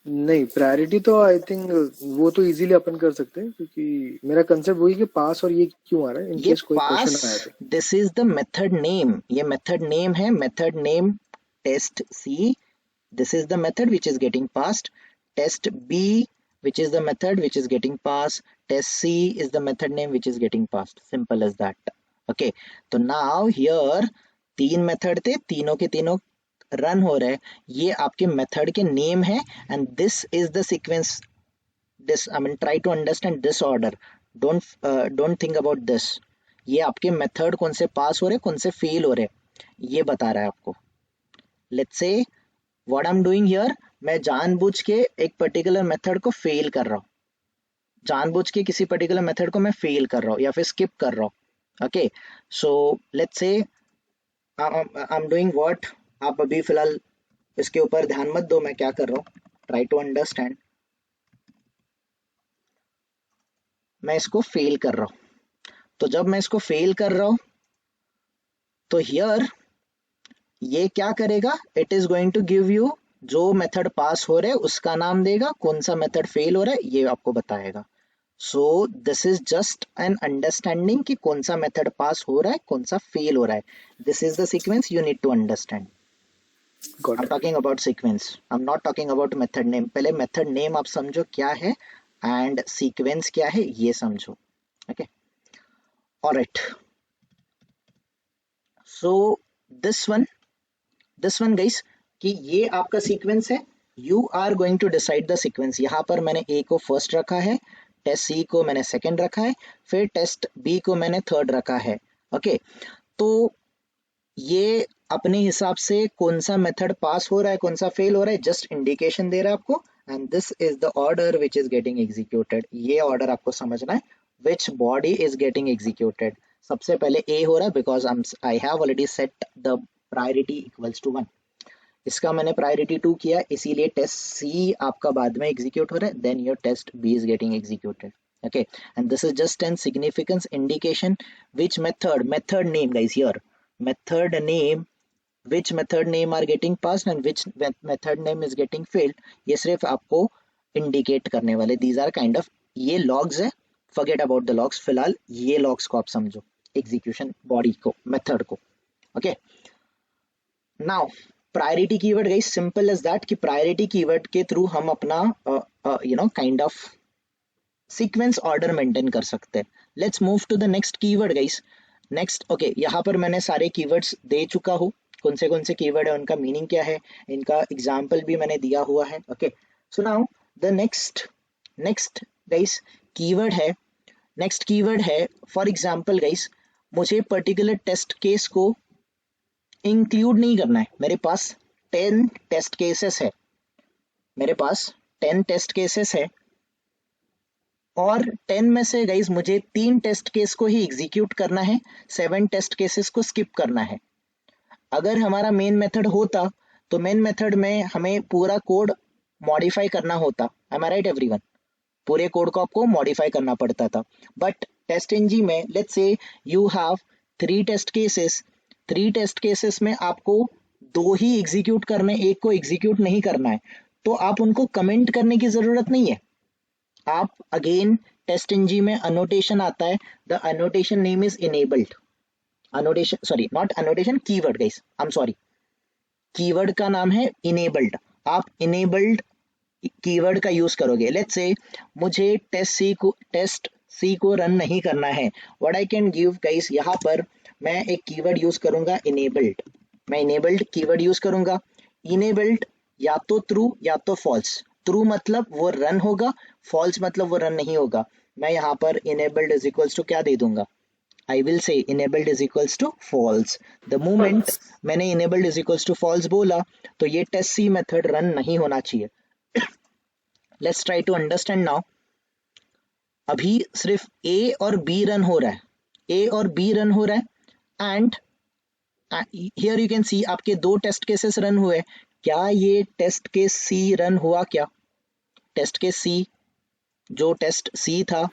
नहीं, प्रायोरिटी तो आई थिंक वो तो इजीली अपन कर सकते हैं, क्योंकि मेरा कंसेप्ट वही कि पास और ये क्यों आ रहा है, इन ये केस कोई पास, क्वेश्चन आया तो. This is the method name. ये मेथड नेम है, method name test C. This is the method which is getting passed. Test B, which is the method which is getting passed. Test C is the method name which is getting passed. Simple as that. Okay. तो now here 3 method थे, तीनों के तीनों run हो रहे हैं. ये आपके मेथड के नेम है, and this is the sequence. This, I mean, try to understand this order. Don't think about this. ये आपके मेथड कौन से पास हो रहे, कौन से फेल हो रहे, ये बता रहा है आपको. Let's say what I'm doing here, मैं जानबूझ के एक पर्टिकुलर मेथड को फेल कर रहा हूँ, जानबूझ के किसी पर्टिकुलर मेथड को मैं फेल कर रहा हूँ या फिर स्किप कर रहा हूँ. Okay, so let's say I am doing what. आप अभी फिलहाल इसके ऊपर ध्यान मत दो, मैं क्या कर रहा हूँ, ट्राई टू अंडरस्टैंड. मैं इसको फेल कर रहा हूँ. तो जब मैं इसको फेल कर रहा हूँ, तो हियर ये क्या करेगा, it is going to give you जो मेथड पास हो रहा है उसका नाम देगा, कौन सा मेथड फेल हो रहा है ये आपको बताएगा. So this is just an understanding कि कौन सा मेथड पास हो रहा है, कौन सा फेल हो रहा है. This is the sequence you need to understand. I am talking about sequence, I am not talking about method name. पहले मेथड नेम आप समझो क्या है एंड सीक्वेंस क्या है ये समझो. Okay, alright. So this one guys, कि ये आपका सीक्वेंस है. You are going to decide the sequence. यहाँ पर मैंने ए को फर्स्ट रखा है, टेस्ट सी को मैंने सेकंड रखा है, फिर टेस्ट बी को मैंने थर्ड रखा है. ओके, तो ये अपने हिसाब से कौन सा मेथड पास हो रहा है, कौन सा फेल हो रहा है, जस्ट इंडिकेशन दे रहा है आपको. And this is the order which is getting executed. ये ऑर्डर आपको समझना है, which body is getting executed. सबसे पहले ए हो रहा है because I have already set the priority equals to 1. इसका मैंने प्रायोरिटी 2 किया, इसीलिए टेस्ट सी आपका बाद में एग्जीक्यूट हो रहा है. Then your test B is getting executed. Okay, and this is just an significance indication which method name guys here, method name, which method name are getting passed and which method name is getting failed. ये सिर्फ आपको indicate करने वाले, these are kind of, ये logs है, forget about the logs, फिलहाल ये logs को आप समझो, एग्जीक्यूशन बॉडी को, मेथड को। Okay, now priority keyword guys simple as that कि प्रायोरिटी कीवर्ड के थ्रू हम अपना kind of sequence order maintain कर सकते हैं। Let's move to the next keyword guys. Next, okay, यहाँ पर मैंने सारे कीवर्ड्स दे चुका हूँ, कौन से कीवर्ड है, उनका मीनिंग क्या है, इनका एग्जाम्पल भी मैंने दिया हुआ है। Okay, so now the next guys keyword है, नेक्स्ट कीवर्ड है फॉर एग्जाम्पल गाइस, मुझे पर्टिकुलर टेस्ट केस को इंक्लूड नहीं करना है। मेरे पास 10 टेस्ट केसेस है, मेरे पास 10 टेस्ट केसेस है, और 10 में से गाइज मुझे 3 टेस्ट केस को ही एग्जीक्यूट करना है, 7 टेस्ट केसेस को स्किप करना है। अगर हमारा मेन मेथड होता तो मेन मेथड में हमें पूरा कोड मॉडिफाई करना होता। Am I right everyone? पूरे कोड को आपको मॉडिफाई करना पड़ता था। बट टेस्ट एनजी में let's say you have 3 test cases, 3 test cases में आपको 2 ही एग्जीक्यूट करने, एक को एग्जीक्यूट नहीं करना है, तो आप उनको कमेंट करने की जरूरत नहीं है। आप अगेन टेस्ट एनजी में अनोटेशन आता है, the annotation name is enabled, annotation sorry not annotation, keyword guys, I am sorry, keyword का नाम है इनेबल्ड। आप इनेबल्ड कीवर्ड का यूज करोगे। लेट्स से मुझे टेस्ट सी को रन नहीं करना है, what I can give guys, यहाँ पर मैं एक कीवर्ड यूज करूंगा इनेबल्ड, मैं इनेबल्ड कीवर्ड यूज करूंगा। इनेबल्ड या तो ट्रू या तो फॉल्स, ट्रू मतलब वो रन होगा, फॉल्स मतलब वो रन नहीं होगा। मैं यहाँ पर इनेबल्ड इज इक्वल्स टू क्या दे दूंगा, I will say enabled is equals to false. The moment मैंने enabled is equals to false बोला तो ये टेस्ट सी मेथड रन नहीं होना चाहिए। Let's try to understand now. अभी सिर्फ ए और बी रन हो रहा है, ए और बी रन हो रहा है, एंड हियर यू कैन सी आपके 2 टेस्ट केसेस रन हुए। क्या ये टेस्ट केस सी रन हुआ? क्या टेस्ट केस सी, जो टेस्ट सी था,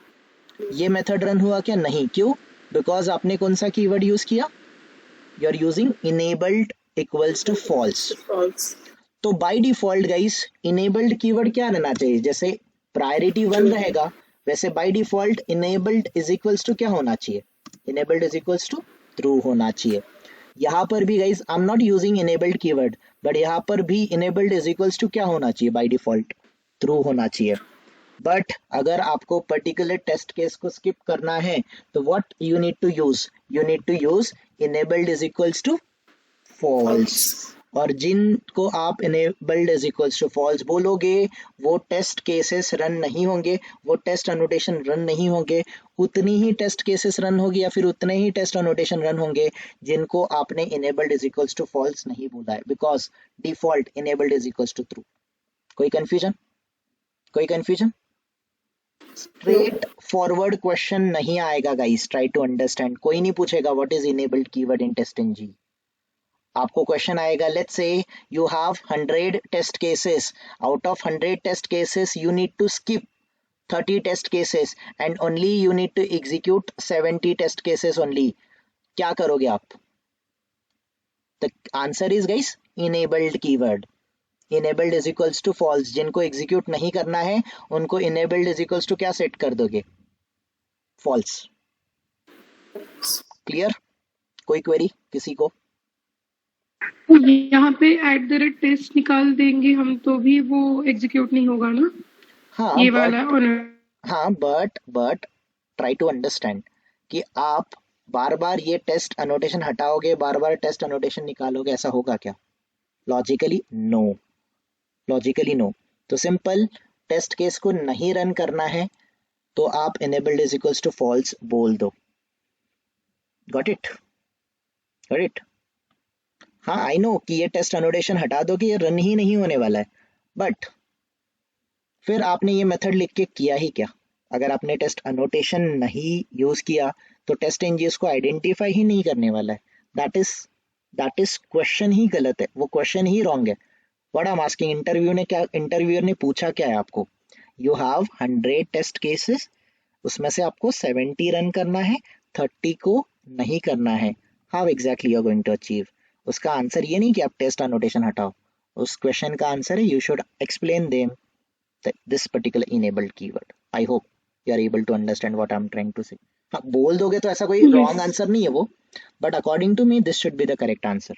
ये मेथड रन हुआ क्या? नहीं। क्यों? बिकॉज आपने कौन सा कीवर्ड यूज किया, you are using enabled equals to false. false. तो by default guys enabled keyword क्या रहना चाहिए, जैसे प्रायोरिटी 1 रहेगा वैसे by default enabled is equals to क्या होना चाहिए, enabled is equals to true होना चाहिए। यहाँ पर भी guys I am not using enabled keyword, but यहाँ पर भी इनेबल्ड इज इक्वल्स टू क्या होना चाहिए, बाय डिफॉल्ट ट्रू होना चाहिए। बट अगर आपको पर्टिकुलर टेस्ट केस को स्किप करना है तो what you need to use, you need to use enabled is equals to false. और जिनको आप enabled is equals to false बोलोगे वो टेस्ट केसेस रन नहीं होंगे, वो टेस्ट अनोटेशन रन नहीं होंगे, उतनी ही टेस्ट केसेस रन होगी या फिर उतने ही टेस्ट अनोटेशन रन होंगे जिनको आपने enabled is equals to false नहीं बोला है, because default enabled is equals to true. कोई कंफ्यूजन, कोई कंफ्यूजन? स्ट्रेट फॉरवर्ड क्वेश्चन नहीं आएगा गाइस, ट्राई टू अंडरस्टैंड। कोई नहीं पूछेगा what is enabled keyword in TestNG. आपको क्वेश्चन आएगा, let's say you have 100 test cases, out of 100 test cases you need to skip 30 test cases and only you need to execute 70 test cases only. क्या करोगे आप? The answer is guys enabled keyword. Enabled is equals to false, जिनको execute नहीं करना है उनको enabled is equals to क्या set कर दोगे, फॉल्स। क्लियर? कोई क्वेरी किसी को? यहाँ पे @टेस्ट निकाल देंगे हम तो भी वो एग्जीक्यूट नहीं होगा ना, हाँ ये but वाला और हाँ बट ट्राई टू अंडरस्टैंड कि आप बार बार ये टेस्ट अनोटेशन हटाओगे, बार बार टेस्ट अनोटेशन निकालोगे, ऐसा होगा क्या? Logically no, logically no. तो सिंपल टेस्ट केस को नहीं रन करना है तो आप enabled is equals to false बोल दो। Got it? Got it? हाँ आई नो कि ये टेस्ट अनोटेशन हटा दो कि ये रन ही नहीं होने वाला है, बट फिर आपने ये मेथड लिख के किया ही क्या? अगर आपने टेस्ट अनोटेशन नहीं यूज किया तो टेस्ट एनजी उसको आइडेंटिफाई ही नहीं करने वाला है। दैट इज क्वेश्चन ही गलत है, वो क्वेश्चन ही रॉन्ग है। What I am asking, interviewer ने पूछा क्या है आपको, यू हैव 100 टेस्ट केसेस, उसमें से आपको 70 रन करना है, 30 को नहीं करना है। How exactly you are going to achieve? उसका आंसर ये नहीं कि आप टेस्ट अनोटेशन हटाओ, उस क्वेश्चन का आंसर है you should explain them this particular enabled keyword. I hope you are able to understand what I am trying to say. हाँ, बोल दोगे तो ऐसा कोई रॉन्ग Yes. आंसर नहीं है वो, but according to me this should be the correct answer.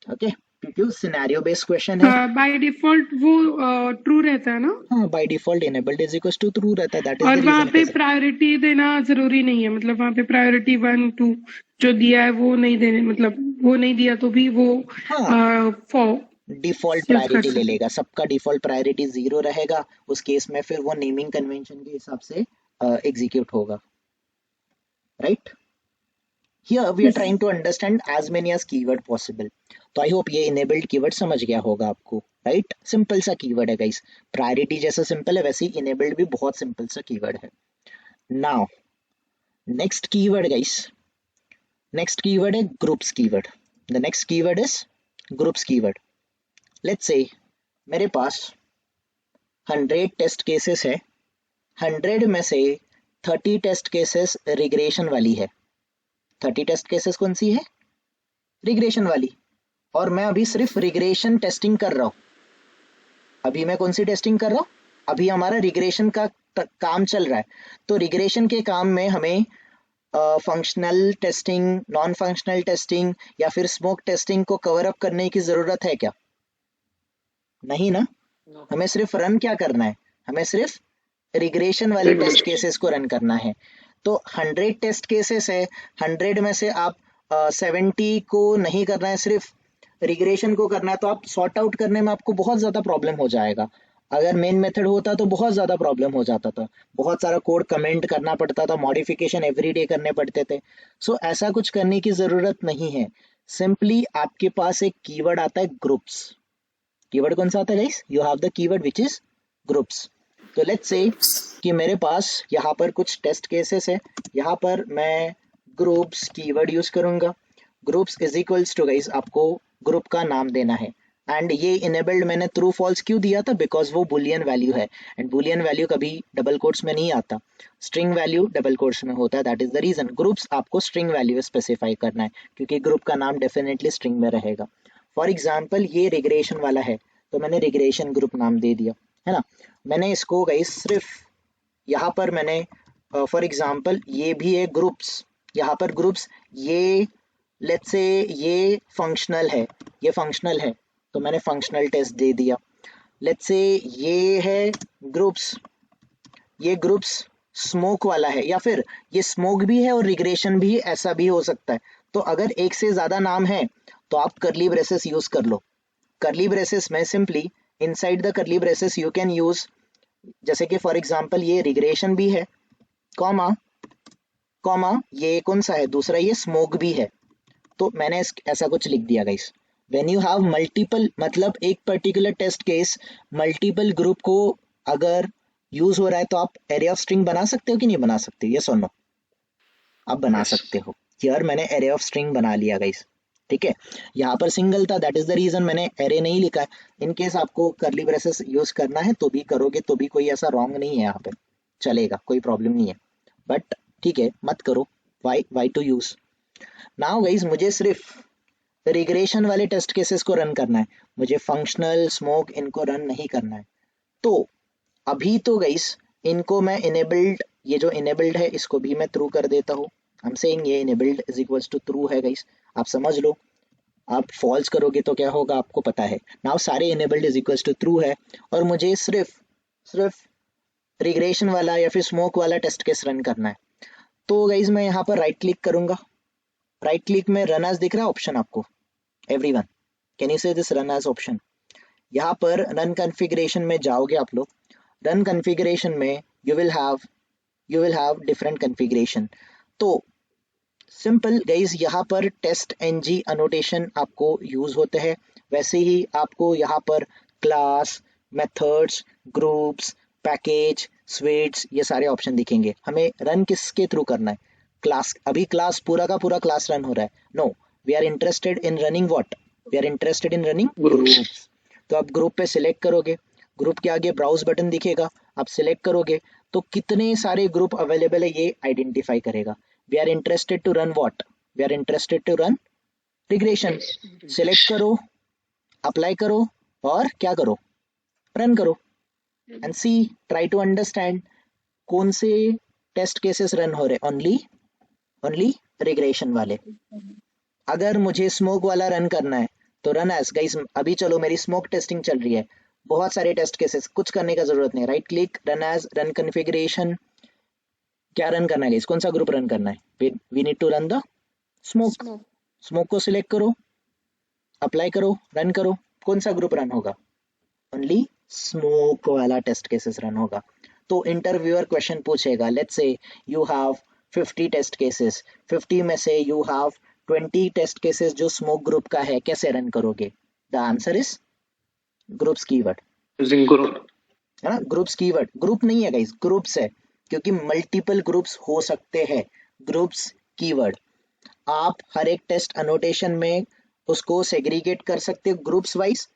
Okay, क्योंकि सिनेरियो बेस्ड क्वेश्चन है। बाय डिफॉल्ट वो ट्रू रहता है ना, हाँ, by default enabled is equals to true रहता है, दैट इज द और वहां रीजन। पे प्रायोरिटी देना जरूरी नहीं है, मतलब वहां पे प्रायोरिटी 1 2 जो दिया है वो नहीं देने, मतलब वो नहीं दिया तो भी वो हाँ, फॉर डिफॉल्ट यूज कर प्रायोरिटी ले सकते। लेगा, सबका डिफॉल्ट प्रायोरिटी 0 रहेगा, उस केस में फिर वो नेमिंग कन्वेंशन के हिसाब से एग्जीक्यूट होगा, right. Here we are Yes. trying to understand as many as keyword possible. तो आई होप ये इनेबल्ड कीवर्ड समझ गया होगा आपको, राइट। सिंपल सा कीवर्ड है गाइस, प्रायोरिटी जैसा सिंपल है वैसे ही इनेबल्ड भी बहुत सिंपल सा कीवर्ड है। Now next keyword guys, next keyword है groups keyword. The next keyword is groups keyword. Let's say मेरे पास 100 टेस्ट केसेस है, 100 में से 30 टेस्ट केसेस रिग्रेशन वाली है। 30 टेस्ट केसेस कौन सी है? रिग्रेशन वाली। और मैं अभी सिर्फ रिग्रेशन टेस्टिंग कर रहा हूँ। अभी मैं कौन सी टेस्टिंग कर रहा हूँ? अभी हमारा रिग्रेशन का काम चल रहा है। तो रिग्रेशन के काम में हमें functional testing, non functional testing या फिर स्मोक टेस्टिंग को कवर अप करने की जरूरत है क्या? नहीं ना। No. हमें सिर्फ रन क्या करना है? हमें सिर्फ रिग्रेशन वाली टेस्ट केसेस को रन करना है। तो 100 टेस्ट केसेस है, 100 में से आप 70 को नहीं करना है, सिर्फ रिग्रेशन को करना है, तो आप सॉर्ट आउट करने में आपको बहुत ज़्यादा प्रॉब्लम हो जाएगा। अगर मेन मेथड होता तो बहुत ज़्यादा प्रॉब्लम हो जाता था, बहुत सारा कोड कमेंट करना पड़ता था, मॉडिफिकेशन एवरीडे करने पड़ते थे। सो ऐसा कुछ करने की ज़रूरत नहीं है। सिंपली आपके पास एक कीवर्ड आता है ग्रुप्स। कीवर्ड कौन सा आता है guys? You have the keyword which is groups. तो लेट्स से कि मेरे पास यहाँ पर कुछ टेस्ट केसेस है, यहाँ पर मैं ग्रुप्स कीवर्ड यूज करूंगा। Groups is equals to guys, आपको ग्रुप का नाम देना है। एंड ये इनेबल्ड मैंने ट्रू फॉल्स क्यों दिया था? बिकॉज वो बुलियन वैल्यू है, एंड बुलियन वैल्यू कभी डबल कोट्स में नहीं आता, स्ट्रिंग वैल्यू डबल कोट्स में होता है। That is the reason groups आपको स्ट्रिंग वैल्यू स्पेसिफाई करना है, क्योंकि ग्रुप का नाम डेफिनेटली स्ट्रिंग में रहेगा। फॉर एग्जाम्पल ये रिग्रेशन वाला है, तो मैंने रिग्रेशन ग्रुप नाम दे दिया, है ना। मैंने इसको गाइस सिर्फ यहाँ पर मैंने फॉर एग्जाम्पल ये भी है ग्रुप्स, यहाँ पर ग्रुप्स, ये लेट्स से ये फंक्शनल है, ये फंक्शनल है, तो मैंने फंक्शनल टेस्ट दे दिया। लेट्स से ये है ग्रुप्स, ये ग्रुप्स स्मोक वाला है, या फिर ये स्मोक भी है और रिग्रेशन भी, ऐसा भी हो सकता है। तो अगर एक से ज्यादा नाम है तो आप करली ब्रेसेस यूज कर लो। करली ब्रेसेस में सिंपली इनसाइड द करली ब्रेसेस यू कैन यूज, जैसे कि फॉर एग्जांपल ये रिग्रेशन भी है, कॉमा कॉमा ये कौन सा है दूसरा, ये स्मोक भी है। तो मैंने ऐसा कुछ लिख दिया guys. When you have multiple, मतलब एक particular test case multiple group को अगर यूज हो रहा है, तो आप एरे ऑफ स्ट्रिंग बना सकते हो कि नहीं बना सकते? यस और नो? आप बना Yes. सकते हो। यार मैंने एरे ऑफ स्ट्रिंग बना लिया गाइस, ठीक है। यहाँ पर सिंगल था, दैट इज द रीजन मैंने एरे नहीं लिखा है। इन केस आपको करली ब्रेसेस यूज करना है तो भी करोगे, तो भी कोई ऐसा रॉन्ग नहीं है, यहाँ पे चलेगा, कोई प्रॉब्लम नहीं है। बट ठीक है, मत करो, why to use. Now guys मुझे सिर्फ रिग्रेशन वाले टेस्ट केसेस को रन करना है, मुझे फंक्शनल स्मोक इनको रन नहीं करना है। तो अभी तो गाइस इनको मैं इनेबल्ड, ये जो इनेबल्ड है इसको भी मैं ट्रू कर देता हूँ। आई एम सेइंग ये enabled is equals to true है गाइस, आप समझ लो। आप फॉल्स करोगे तो क्या होगा आपको पता है। नाउ सारे enabled is equals to true है, और मुझे सिर्फ सिर्फ रिग्रेशन वाला या फिर स्मोक वाला टेस्ट केस रन करना है। तो गाइस मैं यहाँ पर राइट क्लिक करूंगा, राइट क्लिक में रन एज दिख रहा है ऑप्शन आपको? एवरीवन कैन यू से दिस रन एज ऑप्शन? यहाँ पर रन कॉन्फ़िगरेशन में जाओगे आप लोग, रन कॉन्फ़िगरेशन में you will have different configuration. तो सिंपल गाइज यहाँ पर टेस्ट एनजी अनोटेशन आपको यूज होते हैं, वैसे ही आपको यहाँ पर class, methods, groups, package, sweets, ये सारे ऑप्शन दिखेंगे। हमें रन किसके थ्रू करना है? क्लास। अभी क्लास पूरा का पूरा क्लास रन हो रहा है, no, we are interested in running what? We are interested in running Groups. Groups. तो आप ग्रुप पे सिलेक्ट करोगे, ग्रुप के आगे ब्राउज बटन दिखेगा, आप सिलेक्ट करोगे तो कितने सारे ग्रुप अवेलेबल है ये आइडेंटिफाई करेगा। We are interested to run what? We are interested to run regression. Select करो, अप्लाई करो, और क्या करो? रन करो and see, try to understand. कौन से टेस्ट केसेस रन हो रहे? ओनली रिग्रेशन वाले। अगर मुझे स्मोक वाला रन करना है तो रन एज गाइस, अभी चलो मेरी स्मोक टेस्टिंग चल रही है, बहुत सारे टेस्ट केसेस, कुछ करने का जरूरत नहीं, right click, run as, run configuration. क्या रन करना है गाइस? कौन सा ग्रुप रन करना है? We need to run the smoke. Smoke को सिलेक्ट करो, अप्लाई करो, रन करो, कौन सा ग्रुप रन होगा? ओनली स्मोक वाला टेस्ट केसेस रन होगा। तो इंटरव्यूअर क्वेश्चन पूछेगा, let's say you have 50 test cases, 50 में से यू हैव 20 टेस्ट केसेस जो स्मोक ग्रुप का है, कैसे रन करोगे? The answer is groups keyword, using group. है ना? ग्रुप्स कीवर्ड, ग्रुप नहीं है गाइस, ग्रुप्स है, क्योंकि मल्टीपल ग्रुप्स हो सकते हैं। ग्रुप्स कीवर्ड, आप हर एक टेस्ट अनोटेशन में उसको सेग्रीगेट कर सकते हो ग्रुप्स वाइज,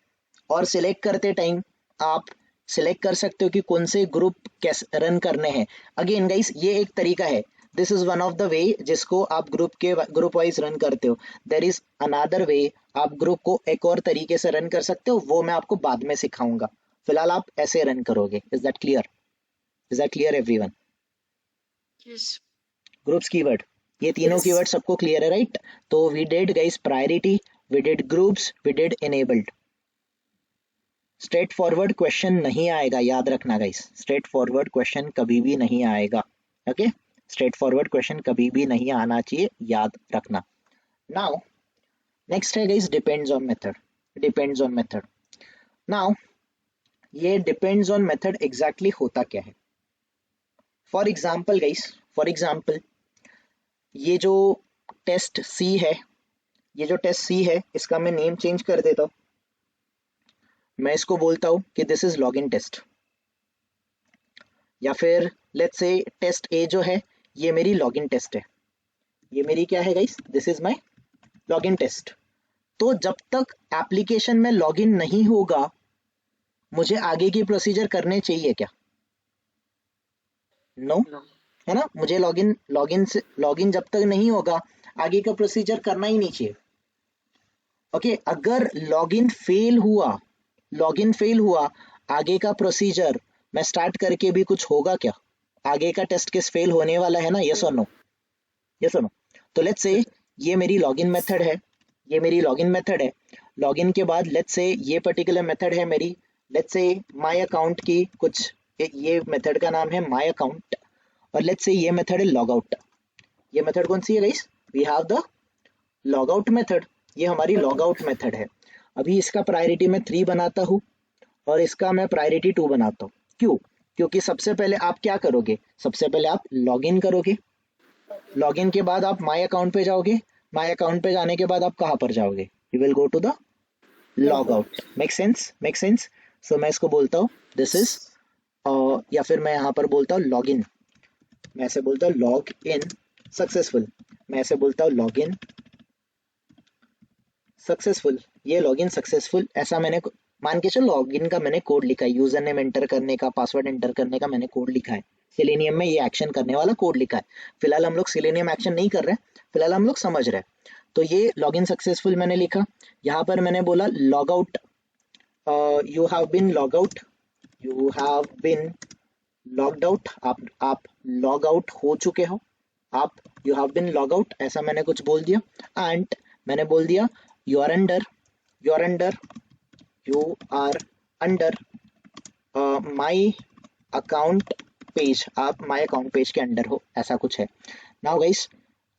और सिलेक्ट करते टाइम आप सिलेक्ट कर सकते हो कि कौन से ग्रुप कैसे रन करने हैं। अगेन गाइस, ये एक तरीका है, this is one of the way जिसको आप ग्रुप वाइज रन करते हो। देयर इज अनदर वे, आप ग्रुप को एक और तरीके से रन कर सकते हो, वो मैं आपको बाद में सिखाऊंगा। फिलहाल आप ऐसे रन करोगे। Is that clear? Is that clear everyone? Yes. Groups keyword, ये तीनों Yes. कीवर्ड सबको क्लियर है, राइट? तो we did guys priority, we did groups, we did enabled. Straightforward question नहीं आएगा, याद रखना गाइस, स्ट्रेट फॉरवर्ड क्वेश्चन कभी भी नहीं आएगा। ओके, स्ट्रेट फॉरवर्ड क्वेश्चन कभी भी नहीं आना चाहिए, याद रखना। नाउ नेक्स्ट है guys depends on method. Depends on method, now ये डिपेंड्स ऑन मेथड एग्जैक्टली होता क्या है? For example guys, for example ये जो टेस्ट सी है, ये जो टेस्ट सी है, इसका मैं नेम चेंज कर देता हूँ। मैं इसको बोलता हूँ कि दिस इज लॉगिन टेस्ट, या फिर लेट्स से टेस्ट ए जो है ये मेरी लॉगिन टेस्ट है। ये मेरी क्या है guys? This is my login test. तो जब तक एप्लीकेशन में लॉगिन नहीं होगा, मुझे आगे की प्रोसीजर करने चाहिए क्या? नो, है ना? मुझे लॉगिन जब तक नहीं होगा, आगे का प्रोसीजर करना ही नहीं चाहिए। ओके, अगर लॉगिन फेल हुआ, आगे का प्रोसीजर मैं स्टार्ट करके भी कुछ होगा क्या? आगे का टेस्ट केस फेल होने वाला है ना? यस और नो? यस और नो? तो लेट्स से ये मेरी लॉगिन मेथड है, ये मेरी लॉगिन मेथड है। लॉगिन के बाद लेट्स से ये पर्टिकुलर मेथड है मेरी, लेट्स से माय अकाउंट की कुछ, ये मेथड का नाम है माय अकाउंट, और लेट्स से ये मेथड है लॉग आउट। ये मेथड कौन सी है guys? We have the log out method, ये हमारी लॉग आउट मेथड है। अभी इसका प्रायोरिटी मैं 3 बनाता हूँ और इसका मैं प्रायोरिटी 2 बनाता हूँ। क्यों? क्योंकि सबसे पहले आप क्या करोगे? सबसे पहले आप लॉगिन करोगे, लॉगिन के बाद आप माय अकाउंट पे जाओगे, माय अकाउंट पे जाने के बाद आप कहाँ पर जाओगे? You will go to the log out. Make sense? Make sense? So मैं इसको बोलता हूँ दिस इज, या फिर मैं यहाँ पर बोलता हूँ लॉगिन, मैं ऐसे बोलता हूँ लॉग इन सक्सेसफुल, मैं ऐसे बोलता हूँ लॉगिन सक्सेसफुल। ये लॉगिन सक्सेसफुल, ऐसा मैंने मान के चलो लॉगिन का मैंने कोड लिखा है, यूजर नेम एंटर करने का, पासवर्ड एंटर करने का मैंने कोड लिखा है। सेलेनियम में ये एक्शन करने वाला कोड लिखा है। फिलहाल हम लोग सेलेनियम एक्शन नहीं कर रहे, फिलहाल हम लोग समझ रहे हैं। तो ये लॉगिन सक्सेसफुल मैंने लिखा, यहाँ पर मैंने बोला log out, you have been log out, you have been logged out, आप लॉग आउट हो चुके हो, आप you have been log out, ऐसा मैंने कुछ बोल दिया। एंड मैंने बोल दिया you are under my account page, आप माई अकाउंट पेज के अंडर हो, ऐसा कुछ है। Now guys,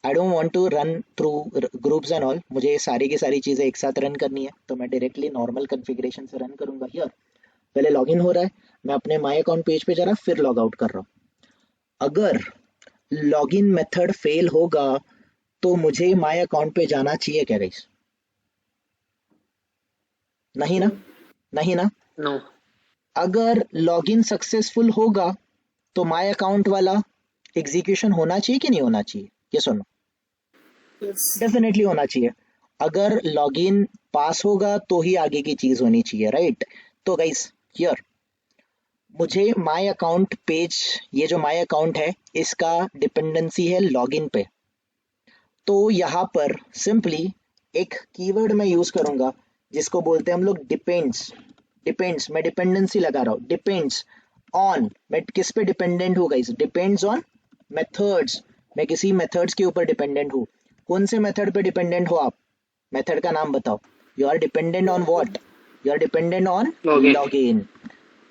I don't want to run through groups and all, मुझे ये सारी की सारी चीज़ें एक साथ रन करनी है, तो मैं डायरेक्टली नॉर्मल कॉन्फ़िगरेशन से रन करूंगा। हियर पहले लॉगिन हो रहा है, मैं अपने माई अकाउंट पेज पे जा रहा, फिर लॉग आउट कर रहा हूँ। अगर लॉगिन मेथड फेल होगा तो मुझे माई अकाउंट पे जाना चाहिए क्या गाइस? नहीं ना? नहीं ना? नो। अगर लॉगिन सक्सेसफुल होगा तो माय अकाउंट वाला एग्जीक्यूशन होना चाहिए कि नहीं होना चाहिए? ये सुनो, Yes. डेफिनेटली होना चाहिए। अगर लॉगिन पास होगा तो ही आगे की चीज होनी चाहिए, राइट? तो गाइस हियर मुझे माय अकाउंट पेज, ये जो माय अकाउंट है इसका डिपेंडेंसी है लॉगिन पे। तो यहाँ पर सिंपली एक कीवर्ड मैं यूज करूंगा जिसको बोलते हैं हम लोग डिपेंड्स। मैं डिपेंडेंसी लगा रहा हूँ, डिपेंड्स ऑन, मैं किस पे डिपेंडेंट हूँ गाइस? डिपेंड्स ऑन मेथड्स, मैं किसी मेथड्स के ऊपर डिपेंडेंट हूँ। कौन से मेथड पे डिपेंडेंट हो आप? मेथड का नाम बताओ। You are dependent on what? You are dependent on login. Login.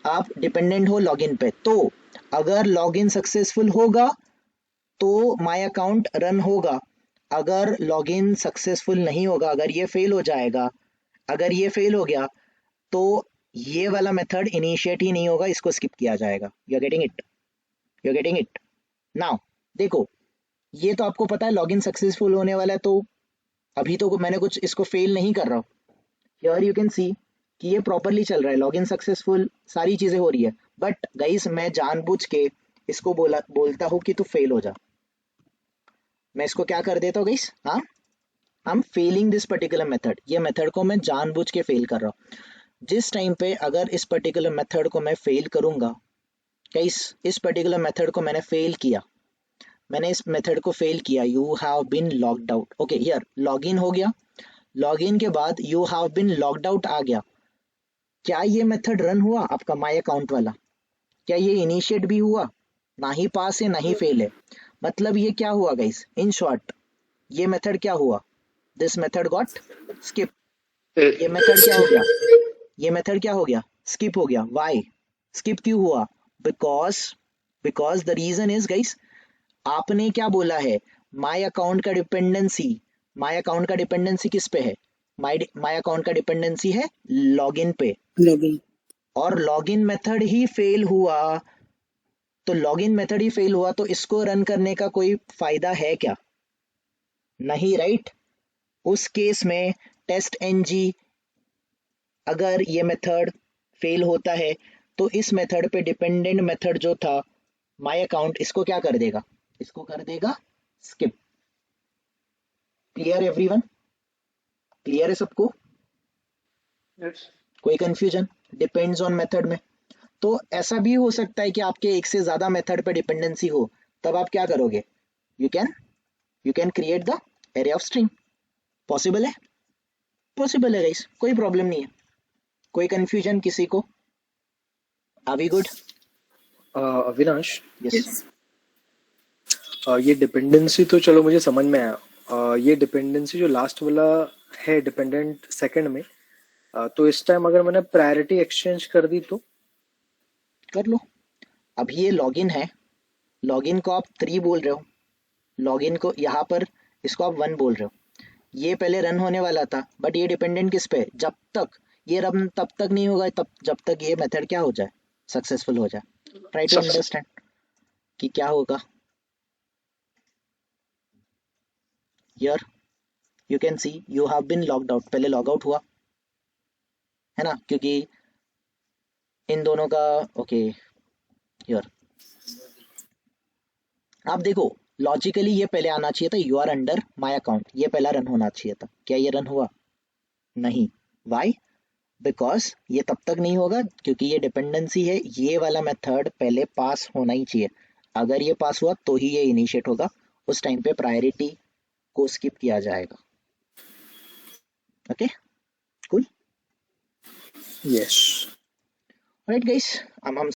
आप डिपेंडेंट हो लॉगिन पे, तो अगर लॉगिन सक्सेसफुल होगा तो माय अकाउंट रन होगा। अगर लॉगिन सक्सेसफुल नहीं होगा, अगर ये फेल हो जाएगा, अगर ये फेल हो गया तो ये वाला मेथड इनिशिएट ही नहीं होगा, इसको स्किप किया जाएगा। You are getting it? You are getting it? Now देखो, ये तो आपको पता है लॉगिन सक्सेसफुल होने वाला है, तो अभी तो मैंने कुछ इसको फेल नहीं कर रहा हूँ। हियर यू कैन सी कि ये प्रॉपरली चल रहा है, लॉगिन सक्सेसफुल, सारी चीजें हो रही है। बट गाइस मैं जानबूझ के इसको बोलता हूँ कि तू फेल हो जा। मैं इसको क्या कर देता हूँ गाइस? हाँ, I am Fehling this particular method. ये मेथड को मैं जानबूझ के फेल कर रहा हूँ। जिस टाइम पे अगर इस पर्टिकुलर मेथड को मैं फेल करूंगा गाइस, इस पर्टिकुलर मेथड को मैंने फेल किया, मैंने इस मेथड को फेल किया, you have been logged out. Okay, here login हो गया, लॉगिन के बाद you have been logged out आ गया। क्या ये मेथड रन हुआ आपका माय अकाउंट वाला? क्या ये इनिशिएट भी हुआ? ना ही पास है ना ही फेल है। मतलब ये क्या हुआ गाइस? इन शॉर्ट ये मेथड क्या हुआ? This method got skip. ये मेथड क्या हो गया? ये मेथड क्या हो गया? स्किप हो गया। वाई स्किप क्यों हुआ? Because the reason is guys, आपने क्या बोला है? माय अकाउंट का डिपेंडेंसी, माय अकाउंट का डिपेंडेंसी किस पे है? माय अकाउंट का डिपेंडेंसी है लॉगिन पे, लॉगिन। और लॉगिन मेथड ही फेल हुआ। तो लॉगिन मेथड ही फेल हुआ तो इसको रन करने का कोई फायदा है क्या? नहीं, राइट? उस केस में टेस्ट एनजी, अगर ये मेथड फेल होता है तो इस मेथड पे डिपेंडेंट मेथड जो था माय अकाउंट, इसको क्या कर देगा? इसको कर देगा स्किप। Clear everyone? क्लियर है सबको? यस। कोई कंफ्यूजन? डिपेंड्स ऑन मेथड में तो ऐसा भी हो सकता है कि आपके एक से ज्यादा मेथड पे डिपेंडेंसी हो, तब आप क्या करोगे? You can create the array of string. Possible है? पॉसिबल है गाइस, कोई प्रॉब्लम नहीं है। कोई कंफ्यूजन किसी को? Are we good? Avinash, yes. Yes. ये डिपेंडेंसी तो चलो मुझे समझ में आया। ये डिपेंडेंसी जो लास्ट वाला है डिपेंडेंट सेकंड में, तो इस टाइम अगर मैंने प्रायोरिटी एक्सचेंज कर दी तो कर लो। अभी ये लॉगिन है, लॉगिन को आप 3 बोल रहे हो, लॉगिन को यहाँ पर इसको आप 1 बोल रहे हो। ये पहले रन होने वाला था, बट ये डिपेंडेंट किस पे है? जब तक ये रन तब तक नहीं होगा, तब जब तक ये मेथड क्या हो जाए? सक्सेसफुल हो जाए। ट्राई टू अंडरस्टैंड कि क्या होगा। Here you can see you have been logged out, पहले लॉग आउट हुआ है ना, क्योंकि इन दोनों का ओके। हियर आप देखो, लॉजिकली ये पहले आना चाहिए था, you are under my account, ये पहला रन होना चाहिए था। क्या ये रन हुआ? नहीं। वाई? बिकॉज ये तब तक नहीं होगा क्योंकि ये डिपेंडेंसी है, ये वाला मेथड पहले पास होना ही चाहिए। अगर ये पास हुआ तो ही ये इनिशिएट होगा, उस टाइम पे प्रायोरिटी को स्किप किया जाएगा। Okay, cool. Yes. Right guys, हम